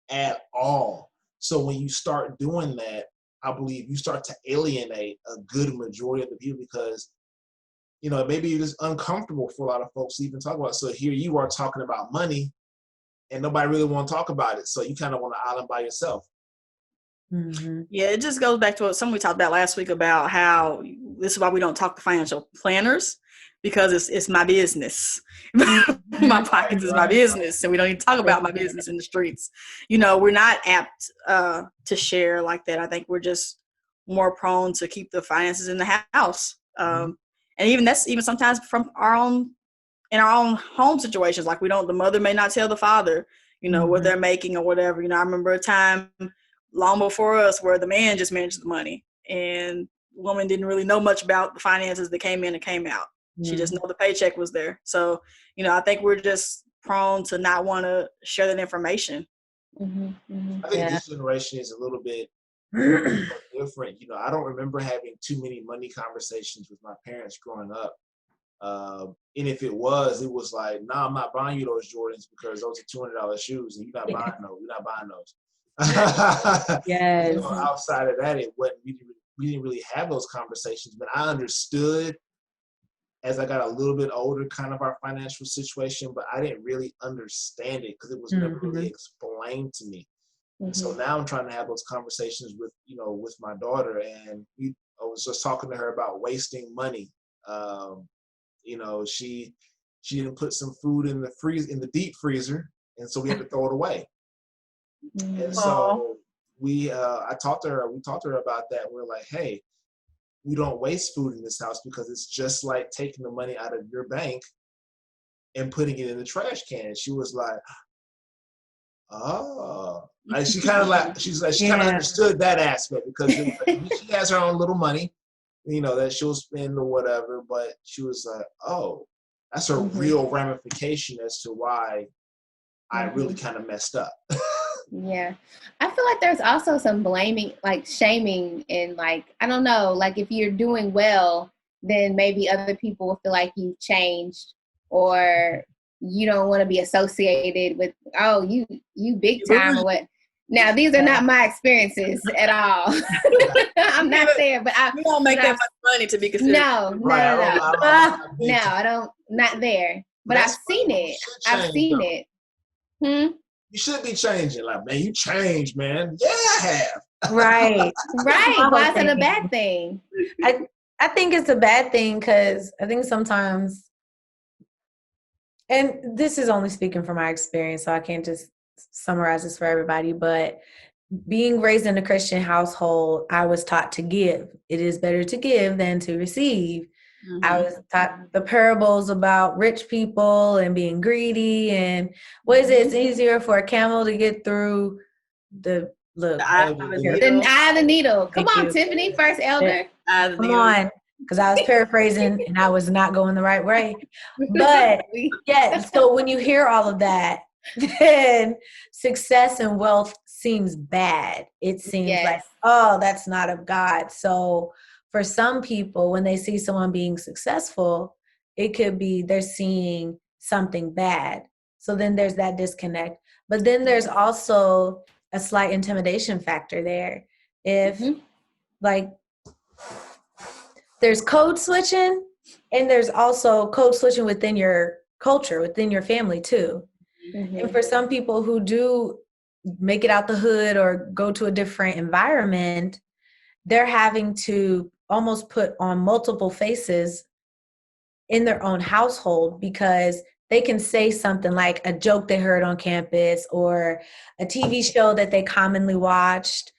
at all. So when you start doing that, I believe you start to alienate a good majority of the people, because, you know, maybe it is uncomfortable for a lot of folks to even talk about it. So here you are talking about money and nobody really want to talk about it. So you kind of want to island by yourself. Mm-hmm. Yeah, it just goes back to what somebody talked about last week about how this is why we don't talk to financial planners, because it's my business. My pockets is my business, and we don't even talk about my business in the streets. We're not apt to share like that. I think we're just more prone to keep the finances in the house. And even that's even sometimes from in our own home situations. Like the mother may not tell the father, what they're making or whatever. I remember a time long before us where the man just managed the money, and the woman didn't really know much about the finances that came in and came out. She just know the paycheck was there. So, I think we're just prone to not want to share that information. I think this generation is a little bit different. I don't remember having too many money conversations with my parents growing up. And if it was like, nah, I'm not buying you those Jordans because those are $200 shoes, and you're not buying those. You're not buying those. Yes. Outside of that, we didn't really have those conversations. But I understood as I got a little bit older, kind of our financial situation, but I didn't really understand it because it was never really explained to me. And so now I'm trying to have those conversations with my daughter, and I was just talking to her about wasting money. She didn't put some food in the deep freezer, and so we had to throw it away. And so I talked to her about that. We're like, hey, we don't waste food in this house because it's just like taking the money out of your bank and putting it in the trash can. And she was like, oh, like she kind of understood that aspect, because she has her own little money, that she'll spend or whatever. But she was like, oh, that's a real ramification as to why I really kind of messed up. Yeah. I feel like there's also some blaming, like shaming, and like, I don't know, like if you're doing well, then maybe other people will feel like you've changed, or you don't want to be associated with, oh, you big time or what. Now, these are not my experiences at all. I'm not there, but we don't make that much money to be considered. No, I don't, not there. But I've seen it. I've seen it. You should be changing. Like, man, you changed, man. Yeah, I have. Right. Why is it a bad thing? I think it's a bad thing because I think sometimes, and this is only speaking from my experience, so I can't just summarize this for everybody, but being raised in a Christian household, I was taught to give. It is better to give than to receive. I was taught the parables about rich people and being greedy, and what is it? It's easier for a camel to get through the eye of the needle. Come on, Tiffany, first elder. Come on, because I was paraphrasing and I was not going the right way. But yeah, so when you hear all of that, then success and wealth seems bad. It seems like, oh, that's not of God. So for some people, when they see someone being successful, it could be they're seeing something bad. So then there's that disconnect. But then there's also a slight intimidation factor there. If like there's code switching, and there's also code switching within your culture, within your family too. And for some people who do make it out the hood or go to a different environment, they're having to almost put on multiple faces in their own household, because they can say something like a joke they heard on campus or a TV show that they commonly watched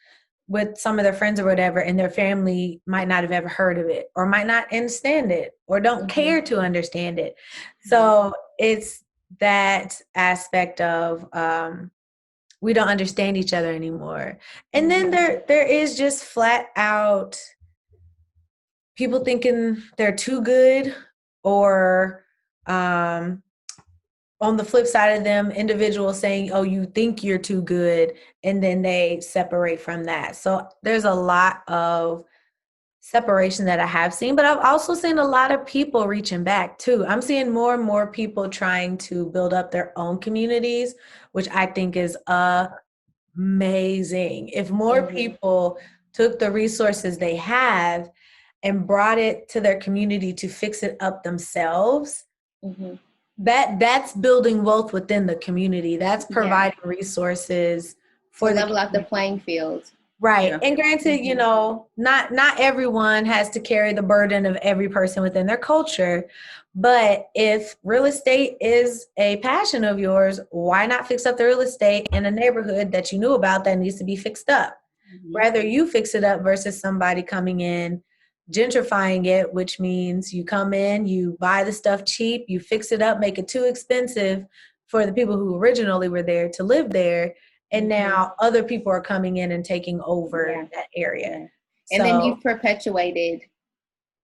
with some of their friends or whatever, and their family might not have ever heard of it, or might not understand it, or don't care to understand it. So it's that aspect of we don't understand each other anymore. And then there is just flat out people thinking they're too good, or on the flip side of them, individuals saying, oh, you think you're too good, and then they separate from that. So there's a lot of separation that I have seen, but I've also seen a lot of people reaching back too. I'm seeing more and more people trying to build up their own communities, which I think is amazing. If more people took the resources they have and brought it to their community to fix it up themselves, that's building wealth within the community. That's providing resources for level out the playing field. Right. Yeah. And granted, you know, not everyone has to carry the burden of every person within their culture. But if real estate is a passion of yours, why not fix up the real estate in a neighborhood that you knew about that needs to be fixed up? Rather you fix it up versus somebody coming in, gentrifying it, which means you come in, you buy the stuff cheap, you fix it up, make it too expensive for the people who originally were there to live there. And now other people are coming in and taking over that area. Yeah. And then So, you've perpetuated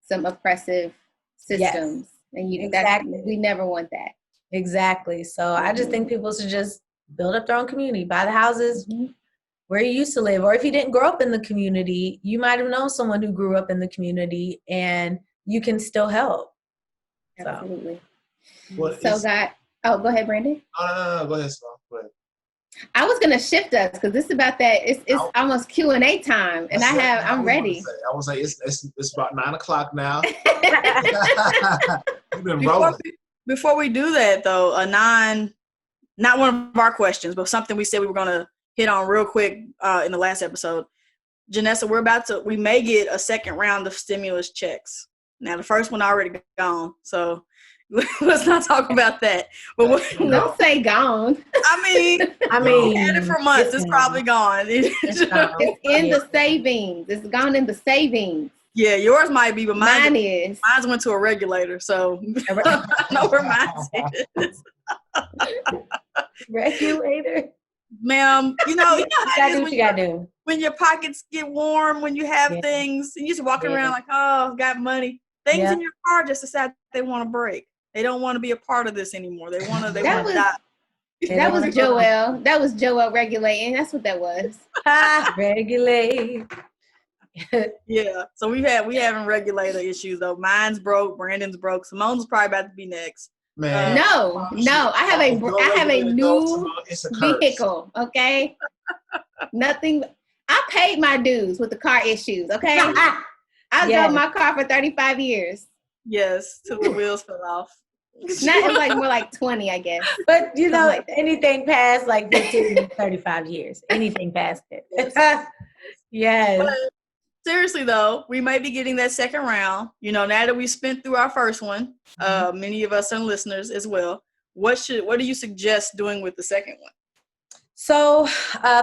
some oppressive systems. And we never want that. Exactly. So I just think people should just build up their own community, buy the houses where you used to live. Or if you didn't grow up in the community, you might have known someone who grew up in the community and you can still help. Absolutely. Well, So go ahead, Brandon. No, go ahead, Sloan. Go ahead. I was gonna shift us because this is about that. It's almost Q&A time, and I'm ready. I was like, it's about 9:00 now. You've been Before, rolling. before we do that, though, not one of our questions, but something we said we were gonna hit on real quick in the last episode. Janessa, we may get a second round of stimulus checks. Now, the first one already gone, so let's not talk about that. But don't say gone. I mean, we had it for months. It's probably gone. It's in the savings. It's gone in the savings. Yeah, yours might be, but mine is. Mine's went to a regulator, so I know where mine is. Regulator? Ma'am, you know you gotta do what you gotta do. When your pockets get warm, when you have things, and you just walking around like, oh, got money. Things in your car just decide they want to break. They don't want to be a part of this anymore. They want to die. That was Joel. That was Joel regulating. That's what that was. Regulate. Yeah. So we having regulator issues though. Mine's broke. Brandon's broke. Simone's probably about to be next. Man. No. I have a new vehicle. Okay. Nothing. I paid my dues with the car issues. Okay. I drove my car for 35 years. Yes, till the wheels fell off. Not like more like 20, I guess. But you know, like anything past like 15 to 35 years, anything past it. Yes. But seriously though, we might be getting that second round. You know, now that we spent through our first one, many of us and listeners as well. What do you suggest doing with the second one? So,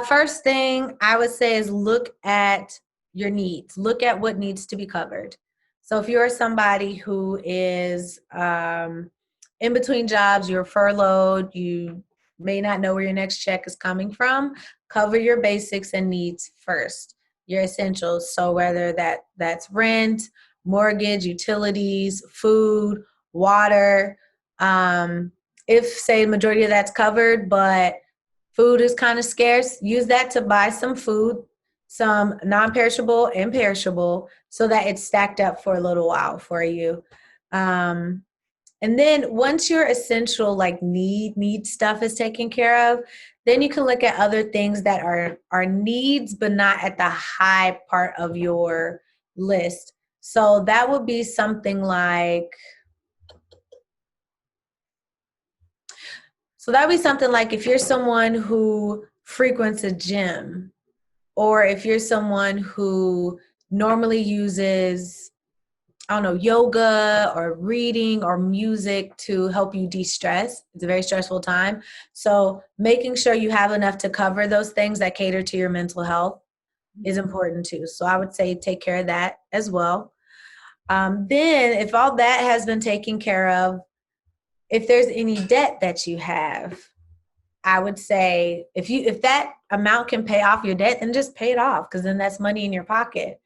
first thing I would say is look at your needs. Look at what needs to be covered. So if you're somebody who is in between jobs, you're furloughed, you may not know where your next check is coming from, cover your basics and needs first, your essentials. So whether that's rent, mortgage, utilities, food, water. If, say, the majority of that's covered, but food is kind of scarce, use that to buy some food, some non-perishable and perishable, so that it's stacked up for a little while for you. And then once your essential like need stuff is taken care of, then you can look at other things that are needs, but not at the high part of your list. So that would be something like, if you're someone who frequents a gym, or if you're someone who normally uses, I don't know, yoga or reading or music to help you de-stress. It's a very stressful time. So making sure you have enough to cover those things that cater to your mental health is important too. So I would say take care of that as well. Then if all that has been taken care of, if there's any debt that you have, I would say if that amount can pay off your debt, then just pay it off, because then that's money in your pocket.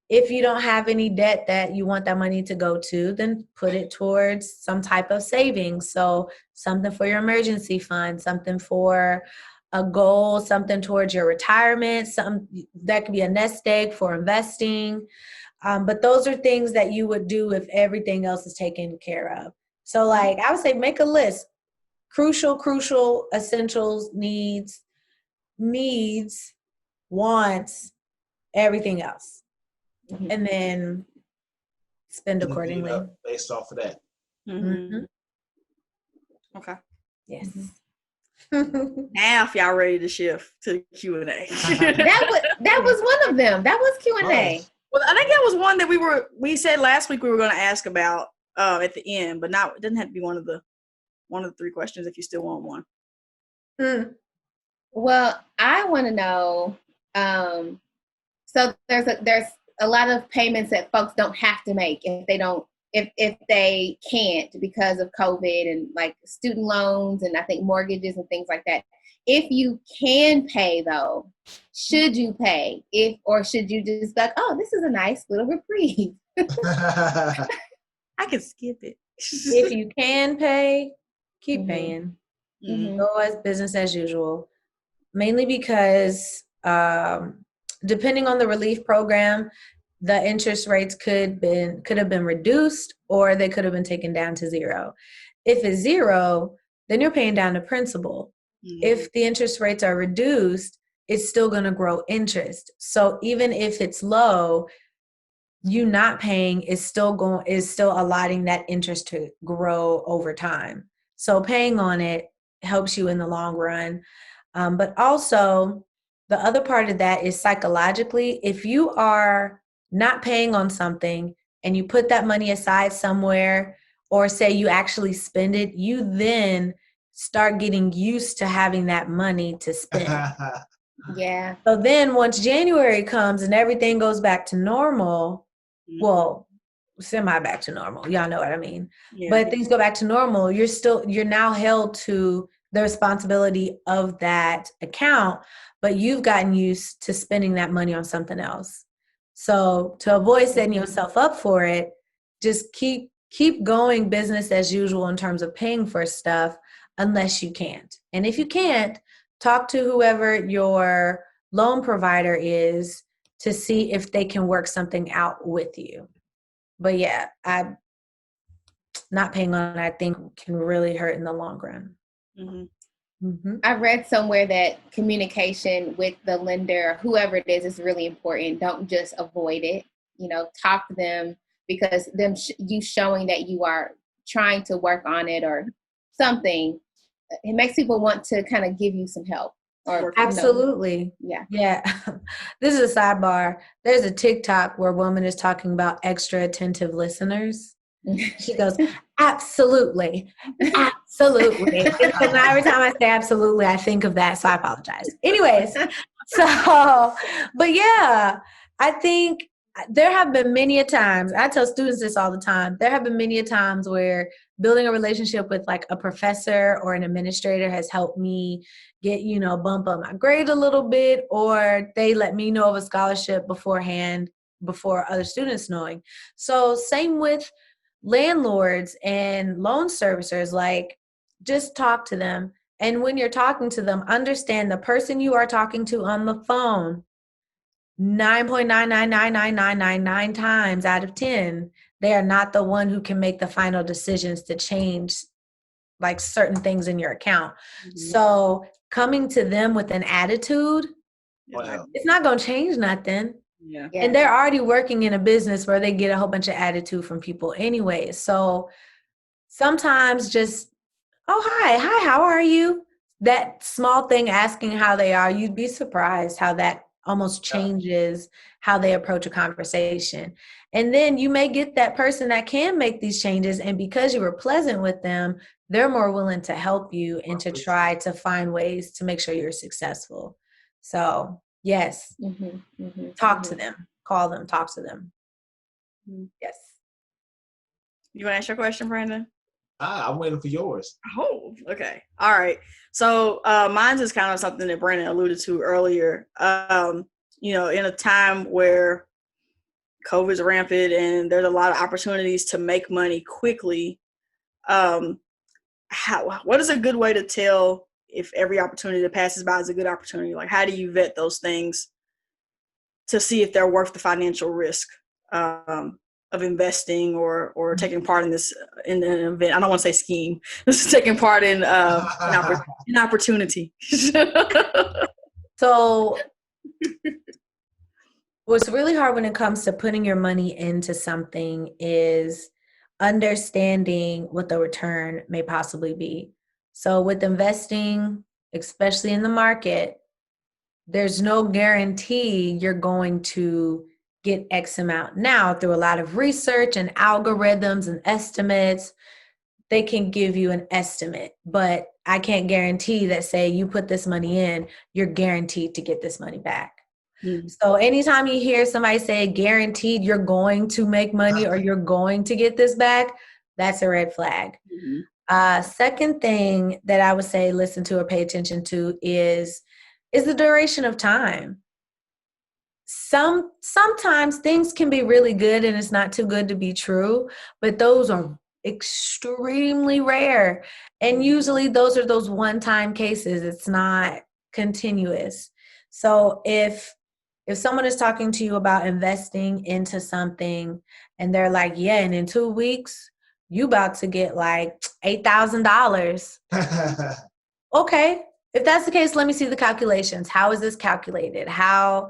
If you don't have any debt that you want that money to go to, then put it towards some type of savings. So something for your emergency fund, something for a goal, something towards your retirement, something that could be a nest egg for investing. But those are things that you would do if everything else is taken care of. So like I would say make a list. Crucial, essentials, needs, wants, everything else. And then spend accordingly. Based off of that. Mm-hmm. Okay. Yes. Now, if y'all ready to shift to the Q&A. That was one of them. That was Q&A. Oh. Well, I think that was one that we said last week we were going to ask about at the end, but it doesn't have to be one of the 3 questions if you still want one. Well, I want to know. So there's a lot of payments that folks don't have to make if they can't because of COVID and like student loans and I think mortgages and things like that. If you can pay though, should you pay? Or should you just like, oh, this is a nice little reprieve? I can skip it. If you can pay, keep Mhm. paying. Mhm. Go as business as usual. Mainly because depending on the relief program, the interest rates could have been reduced or they could have been taken down to 0. If it's 0, then you're paying down the principal. If the interest rates are reduced, it's still going to grow interest. So even if it's low, you not paying is still allotting that interest to grow over time. So paying on it helps you in the long run. But also the other part of that is psychologically, if you are not paying on something and you put that money aside somewhere, or say you actually spend it, you then start getting used to having that money to spend. Yeah. So then once January comes and everything goes back to normal, well, semi back to normal, y'all know what I mean. Yeah. But things go back to normal, you're now held to the responsibility of that account, but you've gotten used to spending that money on something else. So to avoid setting yourself up for it, just keep going business as usual in terms of paying for stuff unless you can't. And if you can't, talk to whoever your loan provider is to see if they can work something out with you. But yeah, not paying on, I think, can really hurt in the long run. I read somewhere that communication with the lender, whoever it is really important. Don't just avoid it. Talk to them, because you showing that you are trying to work on it or something, it makes people want to kind of give you some help. Or absolutely. Yeah. This is a sidebar. There's a TikTok where a woman is talking about extra attentive listeners. She goes, absolutely. And so now every time I say absolutely, I think of that. So I apologize. Anyways, but yeah, I think there have been many a times, I tell students this all the time, there have been many a times where building a relationship with like a professor or an administrator has helped me get, bump up my grade a little bit, or they let me know of a scholarship beforehand before other students knowing. So same with landlords and loan servicers, like just talk to them. And when you're talking to them, understand the person you are talking to on the phone, 9.9999999 times out of 10, they are not the one who can make the final decisions to change like certain things in your account. So coming to them with an attitude, it's not going to change nothing. Yeah. And they're already working in a business where they get a whole bunch of attitude from people anyway. So sometimes just, oh, hi, how are you? That small thing, asking how they are, you'd be surprised how that almost changes how they approach a conversation. And then you may get that person that can make these changes. And because you were pleasant with them, they're more willing to help you and to try to find ways to make sure you're successful. So yes, talk to them, call them, talk to them. Yes. You want to ask your question, Brandon? I'm waiting for yours. Oh, okay. All right. So mine's is kind of something that Brandon alluded to earlier. In a time where COVID's rampant and there's a lot of opportunities to make money quickly, what is a good way to tell if every opportunity that passes by is a good opportunity? Like, how do you vet those things to see if they're worth the financial risk of investing or taking part in this in an event? I don't want to say scheme. This is taking part in an opportunity. So what's really hard when it comes to putting your money into something is understanding what the return may possibly be. So with investing, especially in the market, there's no guarantee you're going to get X amount. Now, through a lot of research and algorithms and estimates, they can give you an estimate, but I can't guarantee that, say you put this money in, you're guaranteed to get this money back. Mm-hmm. So anytime you hear somebody say guaranteed you're going to make money or you're going to get this back, that's a red flag. Second thing that I would say listen to or pay attention to is the duration of time. Sometimes things can be really good and it's not too good to be true, but those are extremely rare. And usually those are those one-time cases. It's not continuous. So if someone is talking to you about investing into something and they're like, yeah, and in 2 weeks, you about to get like $8,000. Okay. If that's the case, let me see the calculations. How is this calculated? How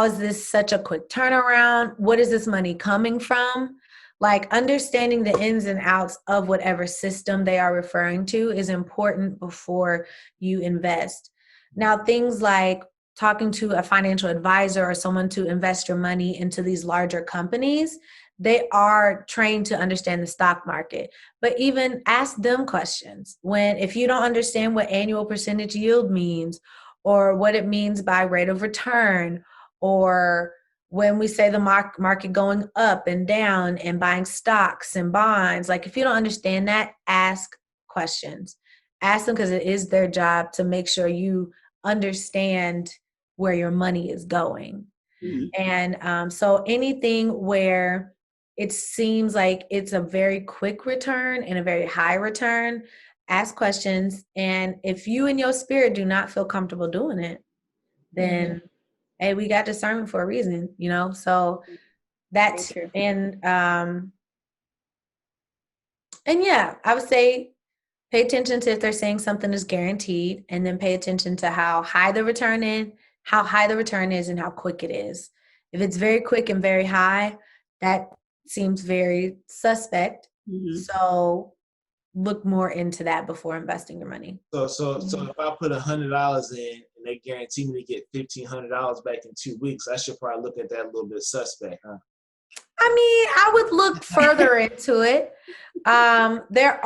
is this such a quick turnaround? What is this money coming from? Like, understanding the ins and outs of whatever system they are referring to is important before you invest. Now, things like talking to a financial advisor or someone to invest your money into these larger companies, they are trained to understand the stock market. But even ask them questions. If you don't understand what annual percentage yield means, or what it means by rate of return, or when we say the market going up and down and buying stocks and bonds, like if you don't understand that, ask questions. Ask them, because it is their job to make sure you understand where your money is going. And so anything where it seems like it's a very quick return and a very high return, ask questions. And if you and your spirit do not feel comfortable doing it, then hey, we got discernment for a reason, so that's, and yeah, I would say pay attention to if they're saying something is guaranteed, and then pay attention to how high the return is and how quick it is. If it's very quick and very high, that seems very suspect. So look more into that before investing your money. So if I put $100 in and they guarantee me to get $1,500 back in 2 weeks, I should probably look at that a little bit suspect, huh? I mean, I would look further into it. There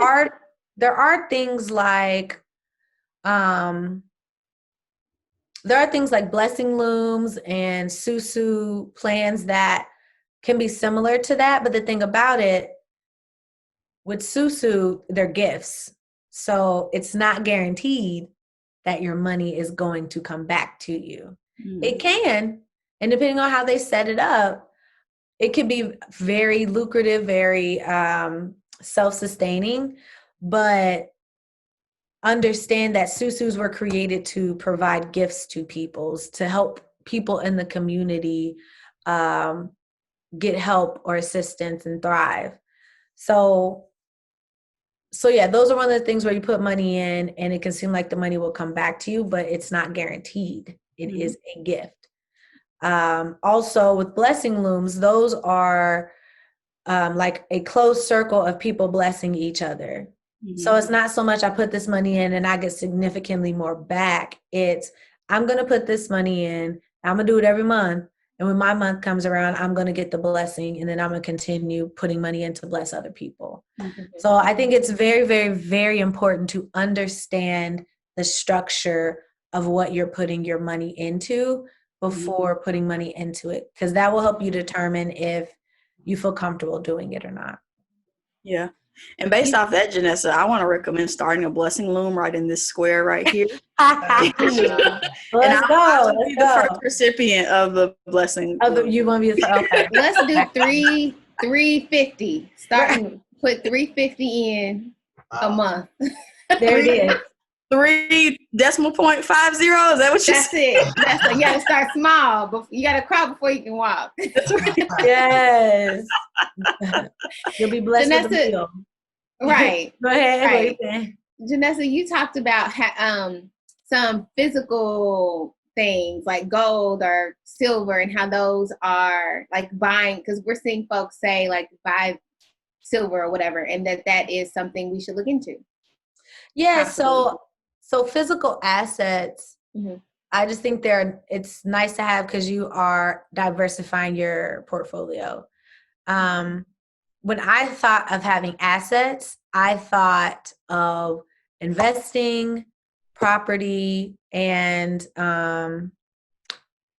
are things like blessing looms and Susu plans that can be similar to that. But the thing about it, with Susu, they're gifts. So it's not guaranteed that your money is going to come back to you. It can, and depending on how they set it up, it can be very lucrative, very self-sustaining, but understand that Susus were created to provide gifts to to help people in the community get help or assistance and thrive. So yeah, those are one of the things where you put money in and it can seem like the money will come back to you, but it's not guaranteed. It is a gift. Also with blessing looms, those are like a closed circle of people blessing each other. So it's not so much I put this money in and I get significantly more back. It's I'm going to put this money in. I'm going to do it every month. And when my month comes around, I'm going to get the blessing, and then I'm going to continue putting money in to bless other people. So I think it's very, very, very important to understand the structure of what you're putting your money into before putting money into it, because that will help you determine if you feel comfortable doing it or not. Yeah. And based off that, Janessa, I want to recommend starting a blessing loom right in this square right here. Let's go. Be the first recipient of the blessing. You want to be the first? Okay. Let's do 350. Put 350 in a month. There it is. 3.50. Is that what you said? That's it. You got to start small. But you got to crawl before you can walk. Yes. You'll be blessed with the meal. Right. Go ahead. Right. Janessa, you talked about some physical things like gold or silver and how those are like buying, because we're seeing folks say like buy silver or whatever, and that is something we should look into. Yeah, Possibly. so physical assets, Mm-hmm. I just think it's nice to have because you are diversifying your portfolio. When I thought of having assets, I thought of investing, property, and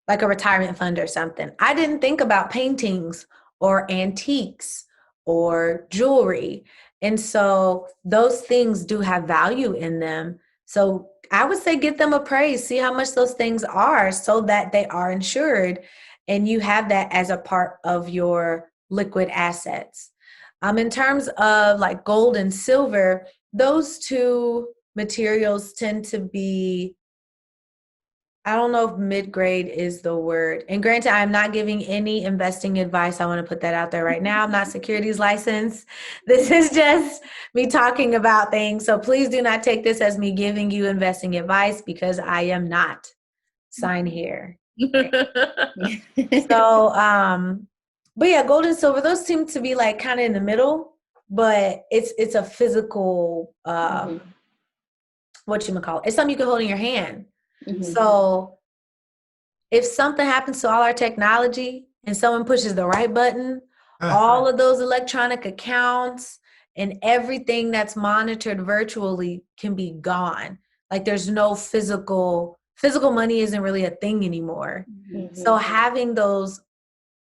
like a retirement fund or something. I didn't think about paintings or antiques or jewelry. And so those things do have value in them. So I would say get them appraised, see how much those things are so that they are insured and you have that as a part of your liquid assets. In terms of like gold and silver, those two materials tend to be, I don't know if mid-grade is the word. And granted, I'm not giving any investing advice. I want to put that out there right now. I'm not securities licensed. This is just me talking about things. So please do not take this as me giving you investing advice because I am not. Sign here. So, but yeah, gold and silver, those seem to be like kind of in the middle, but it's a physical, whatchamacallit. It's something you can hold in your hand. Mm-hmm. So if something happens to all our technology and someone pushes the right button, all of those electronic accounts and everything that's monitored virtually can be gone. Like there's no physical money isn't really a thing anymore. Mm-hmm. So having those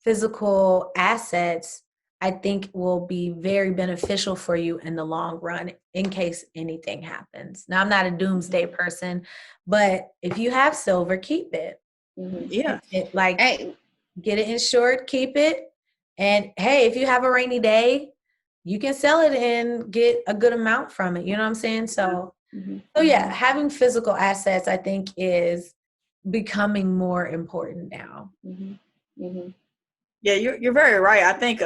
physical assets, I think will be very beneficial for you in the long run in case anything happens. Now, I'm not a doomsday person, but if you have silver, keep it. Mm-hmm. Yeah. Get it insured, keep it. And hey, if you have a rainy day, you can sell it and get a good amount from it. You know what I'm saying? So yeah, having physical assets, I think, is becoming more important now. Mm-hmm. Mm-hmm. Yeah, you're very right. I think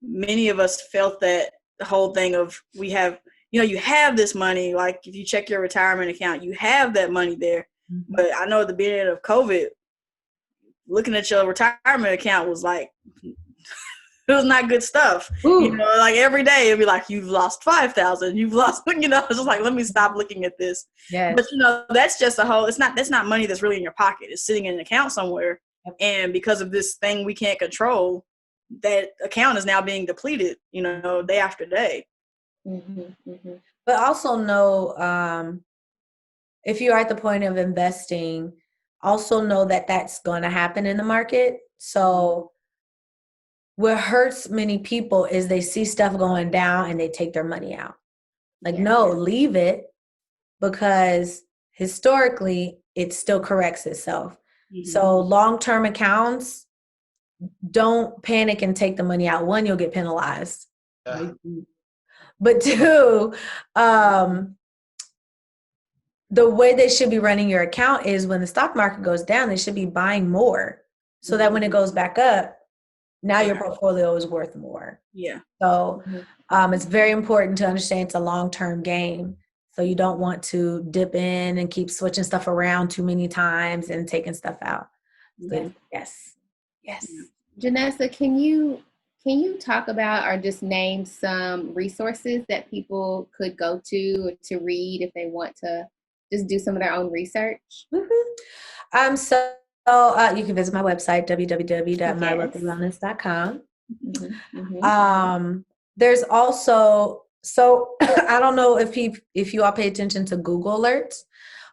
many of us felt that the whole thing of we have, you have this money. Like if you check your retirement account, you have that money there. Mm-hmm. But I know at the beginning of COVID, looking at your retirement account was like, it was not good stuff. Ooh. Like every day it'd be like, you've lost 5,000, you've lost, it's just like, let me stop looking at this. Yes. But that's just that's not money that's really in your pocket. It's sitting in an account somewhere. Yep. And because of this thing we can't control, that account is now being depleted, day after day. Mm-hmm. Mm-hmm. But also know, if you're at the point of investing, also know that that's going to happen in the market. So what hurts many people is they see stuff going down and they take their money out. Like, no, leave it, because historically it still corrects itself. Mm-hmm. So long-term accounts, don't panic and take the money out. One, you'll get penalized. But two, the way they should be running your account is when the stock market goes down, they should be buying more so that when it goes back up, now your portfolio is worth more. Yeah. So it's very important to understand it's a long-term game. So you don't want to dip in and keep switching stuff around too many times and taking stuff out. So, yes. Janessa, can you talk about or just name some resources that people could go to or to read if they want to just do some of their own research? Mm-hmm. So you can visit my website, www.mylocalwellness.com. Mm-hmm. Mm-hmm. There's also, so I don't know if you all pay attention to Google alerts,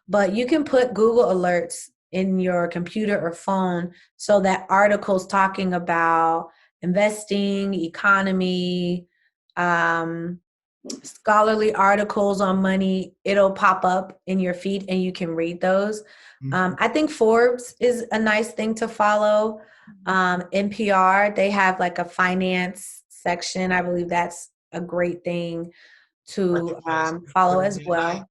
but you can put Google alerts in your computer or phone so that articles talking about investing, economy, scholarly articles on money, it'll pop up in your feed and you can read those. I think Forbes is a nice thing to follow. NPR, they have like a finance section. I believe that's a great thing to follow as well.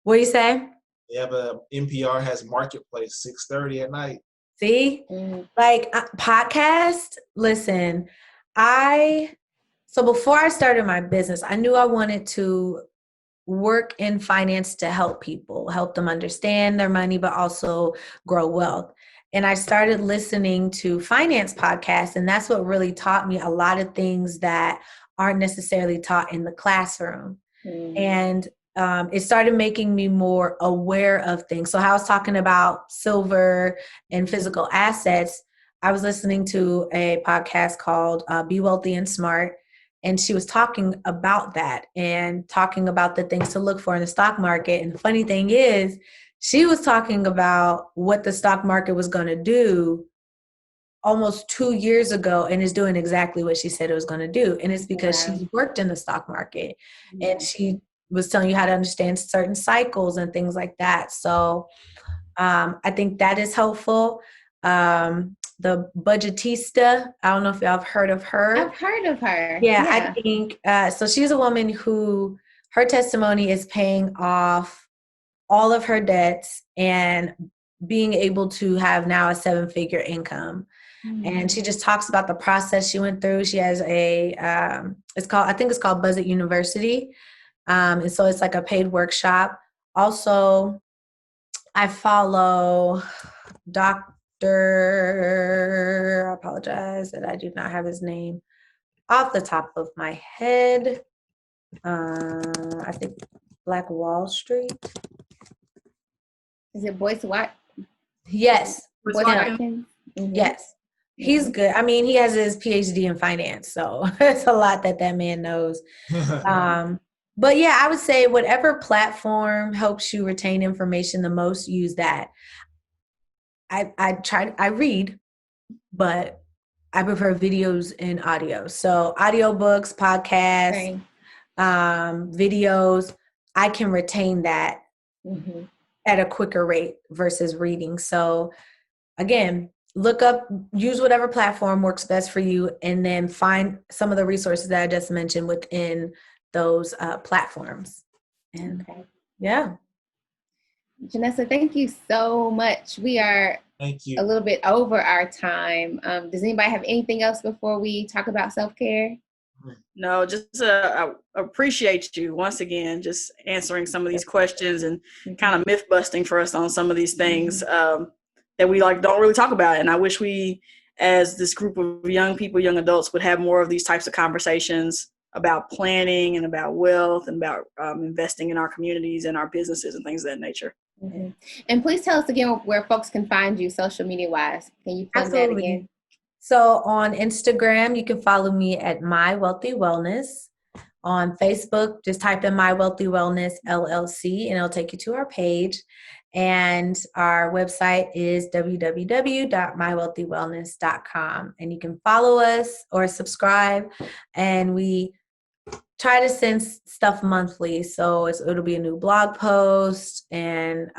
What do you say? Yeah, but NPR has Marketplace 6:30 at night. See, like podcast. Listen, so before I started my business, I knew I wanted to work in finance to help people, help them understand their money, but also grow wealth. And I started listening to finance podcasts, and that's what really taught me a lot of things that aren't necessarily taught in the classroom. And it started making me more aware of things. So how I was talking about silver and physical assets, I was listening to a podcast called Be Wealthy and Smart. And she was talking about that and talking about the things to look for in the stock market. And the funny thing is, she was talking about what the stock market was going to do almost 2 years ago and is doing exactly what she said it was going to do. And it's because Wow. she worked in the stock market and she was telling you how to understand certain cycles and things like that. So I think that is helpful. The budgetista, I don't know if y'all have heard of her. I've heard of her. Yeah, I think so. She's a woman who her testimony is paying off all of her debts and being able to have now a 7-figure income. And she just talks about the process she went through. She has a I think it's called Buzz It University. And so it's like a paid workshop. Also, I follow Dr. I apologize that I do not have his name off the top of my head. I think Black Wall Street. Is it Boyce Watt? Yes. Boyce Watkins. Watkins? Mm-hmm. Yes. He's good. I mean, he has his PhD in finance, so it's a lot that man knows. But yeah, I would say whatever platform helps you retain information the most, use that. I read, but I prefer videos and audio. So audiobooks, podcasts, videos, I can retain that at a quicker rate versus reading. So again, look up, use whatever platform works best for you, and then find some of the resources that I just mentioned within those platforms. And yeah. Janessa, thank you so much. We are Thank you. a little bit over our time. Does anybody have anything else before we talk about self-care? No, just I appreciate you once again, just answering some of these questions and kind of myth busting for us on some of these things that we don't really talk about. And I wish we, as this group of young people, young adults, would have more of these types of conversations about planning and about wealth and about investing in our communities and our businesses and things of that nature. And please tell us again where folks can find you social media wise. Can you plug that again? So on Instagram, you can follow me at My Wealthy Wellness. On Facebook, just type in My Wealthy Wellness LLC and it'll take you to our page. And our website is www.mywealthywellness.com. And you can follow us or subscribe. And we try to send stuff monthly. So it'll be a new blog post and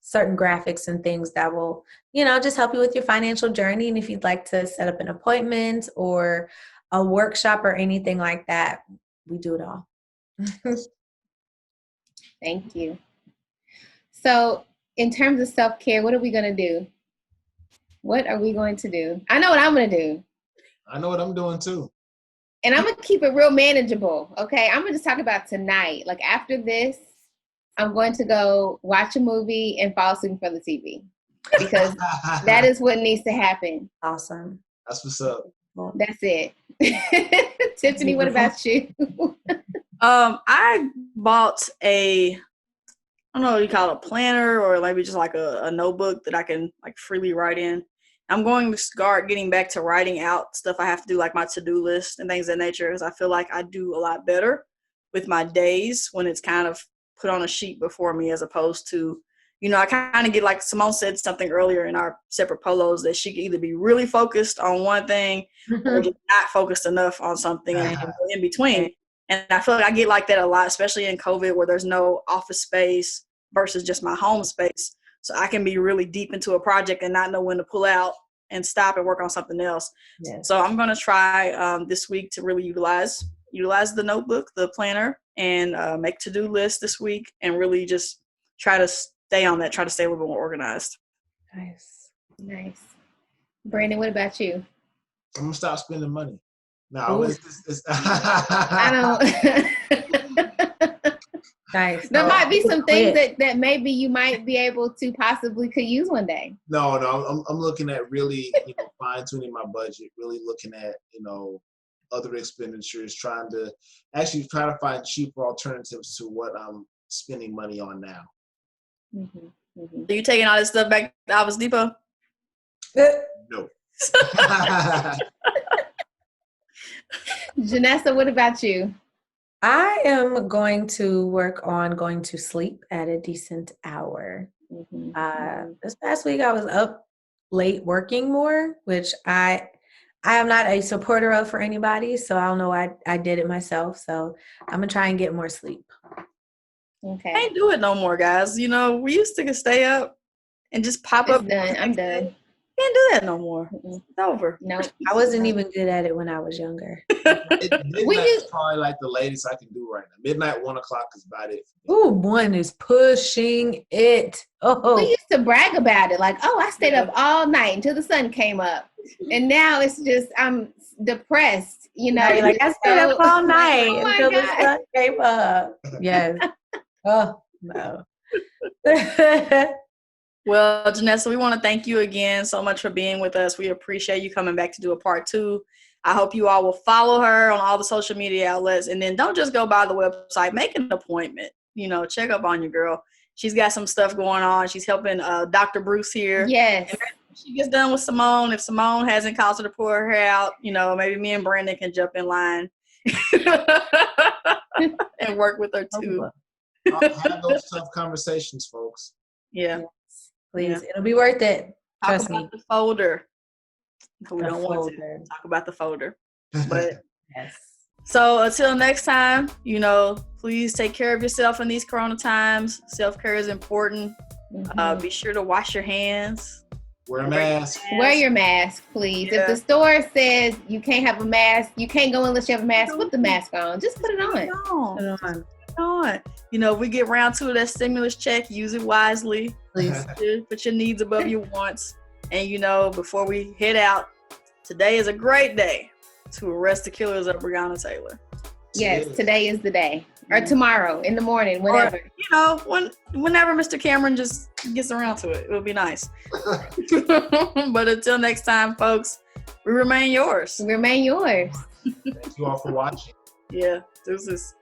certain graphics and things that will, just help you with your financial journey. And if you'd like to set up an appointment or a workshop or anything like that, we do it all. Thank you. So in terms of self-care, what are we going to do? What are we going to do? I know what I'm going to do. I know what I'm doing too. And I'm going to keep it real manageable. Okay. I'm going to just talk about tonight. Like after this, I'm going to go watch a movie and fall asleep in front of the TV because that is what needs to happen. Awesome. That's what's up. That's it. Tiffany, what about you? I bought I don't know what you call it, a planner or maybe just like a notebook that I can freely write in. I'm going to start getting back to writing out stuff I have to do, like my to-do list and things of that nature, because I feel like I do a lot better with my days when it's kind of put on a sheet before me, as opposed to, I kind of get, like Simone said something earlier in our separate polos, that she can either be really focused on one thing or just not focused enough on something in between. And I feel like I get like that a lot, especially in COVID, where there's no office space versus just my home space. So I can be really deep into a project and not know when to pull out and stop and work on something else. Yes. So I'm going to try this week to really utilize the notebook, the planner, and make to-do lists this week, and really just try to stay on that, try to stay a little bit more organized. Nice. Brandon, what about you? I'm going to stop spending money. No, it's I don't. Nice. There might be some things that maybe you might be able to possibly could use one day. No, I'm looking at really, fine tuning my budget, really looking at, other expenditures, trying to find cheaper alternatives to what I'm spending money on now. Are you taking all this stuff back to Office Depot? No. Janessa, what about you? I am going to work on going to sleep at a decent hour. This past week I was up late working more, which I am not a supporter of for anybody, so I don't know why I did it myself. So I'm gonna try and get more sleep. Okay. Can't do it no more, guys. You know, we used to stay up and just pop It's up. done. I'm done. Can't do that no more. It's over. No. I wasn't even good at it when I was younger. Midnight is probably like the latest I can do right now. Midnight, 1 o'clock is about it. Ooh, one is pushing it. Oh, We used to brag about it, like, oh, I stayed up all night until the sun came up. And now it's just, I'm depressed, you know. you're like, I stayed up all night oh my until the God. sun came up. Yes. Oh, no. Well, Janessa, we want to thank you again so much for being with us. We appreciate you coming back to do a part 2. I hope you all will follow her on all the social media outlets. And then don't just go by the website. Make an appointment. You know, check up on your girl. She's got some stuff going on. She's helping Dr. Bruce here. Yes. And when she gets done with Simone, if Simone hasn't called her to pour her hair out, you know, maybe me and Brandon can jump in line and work with her too. I'll have those tough conversations, folks. Yeah. Please, Yeah. it'll be worth it. Trust Talk me. about the folder. We The don't want to folder. talk about the folder. But Yes. so until next time, you know, please take care of yourself in these corona times. Self-care is important. Be sure to wash your hands. Wear a mask. Wear your mask, please. Yeah. If the store says you can't have a mask, you can't go unless you have a mask, put the mask on. Just put it on. Put it on. You know, if we get round to that stimulus check, use it wisely. Please. Put your needs above your wants. And, you know, before we head out, today is a great day to arrest the killers of Breonna Taylor. Yes, today is the day. Or tomorrow, in the morning, whenever. Or, you know, whenever Mr. Cameron just gets around to it, it'll be nice. But until next time, folks, we remain yours. Remain yours. Thank you all for watching. Yeah, deuces.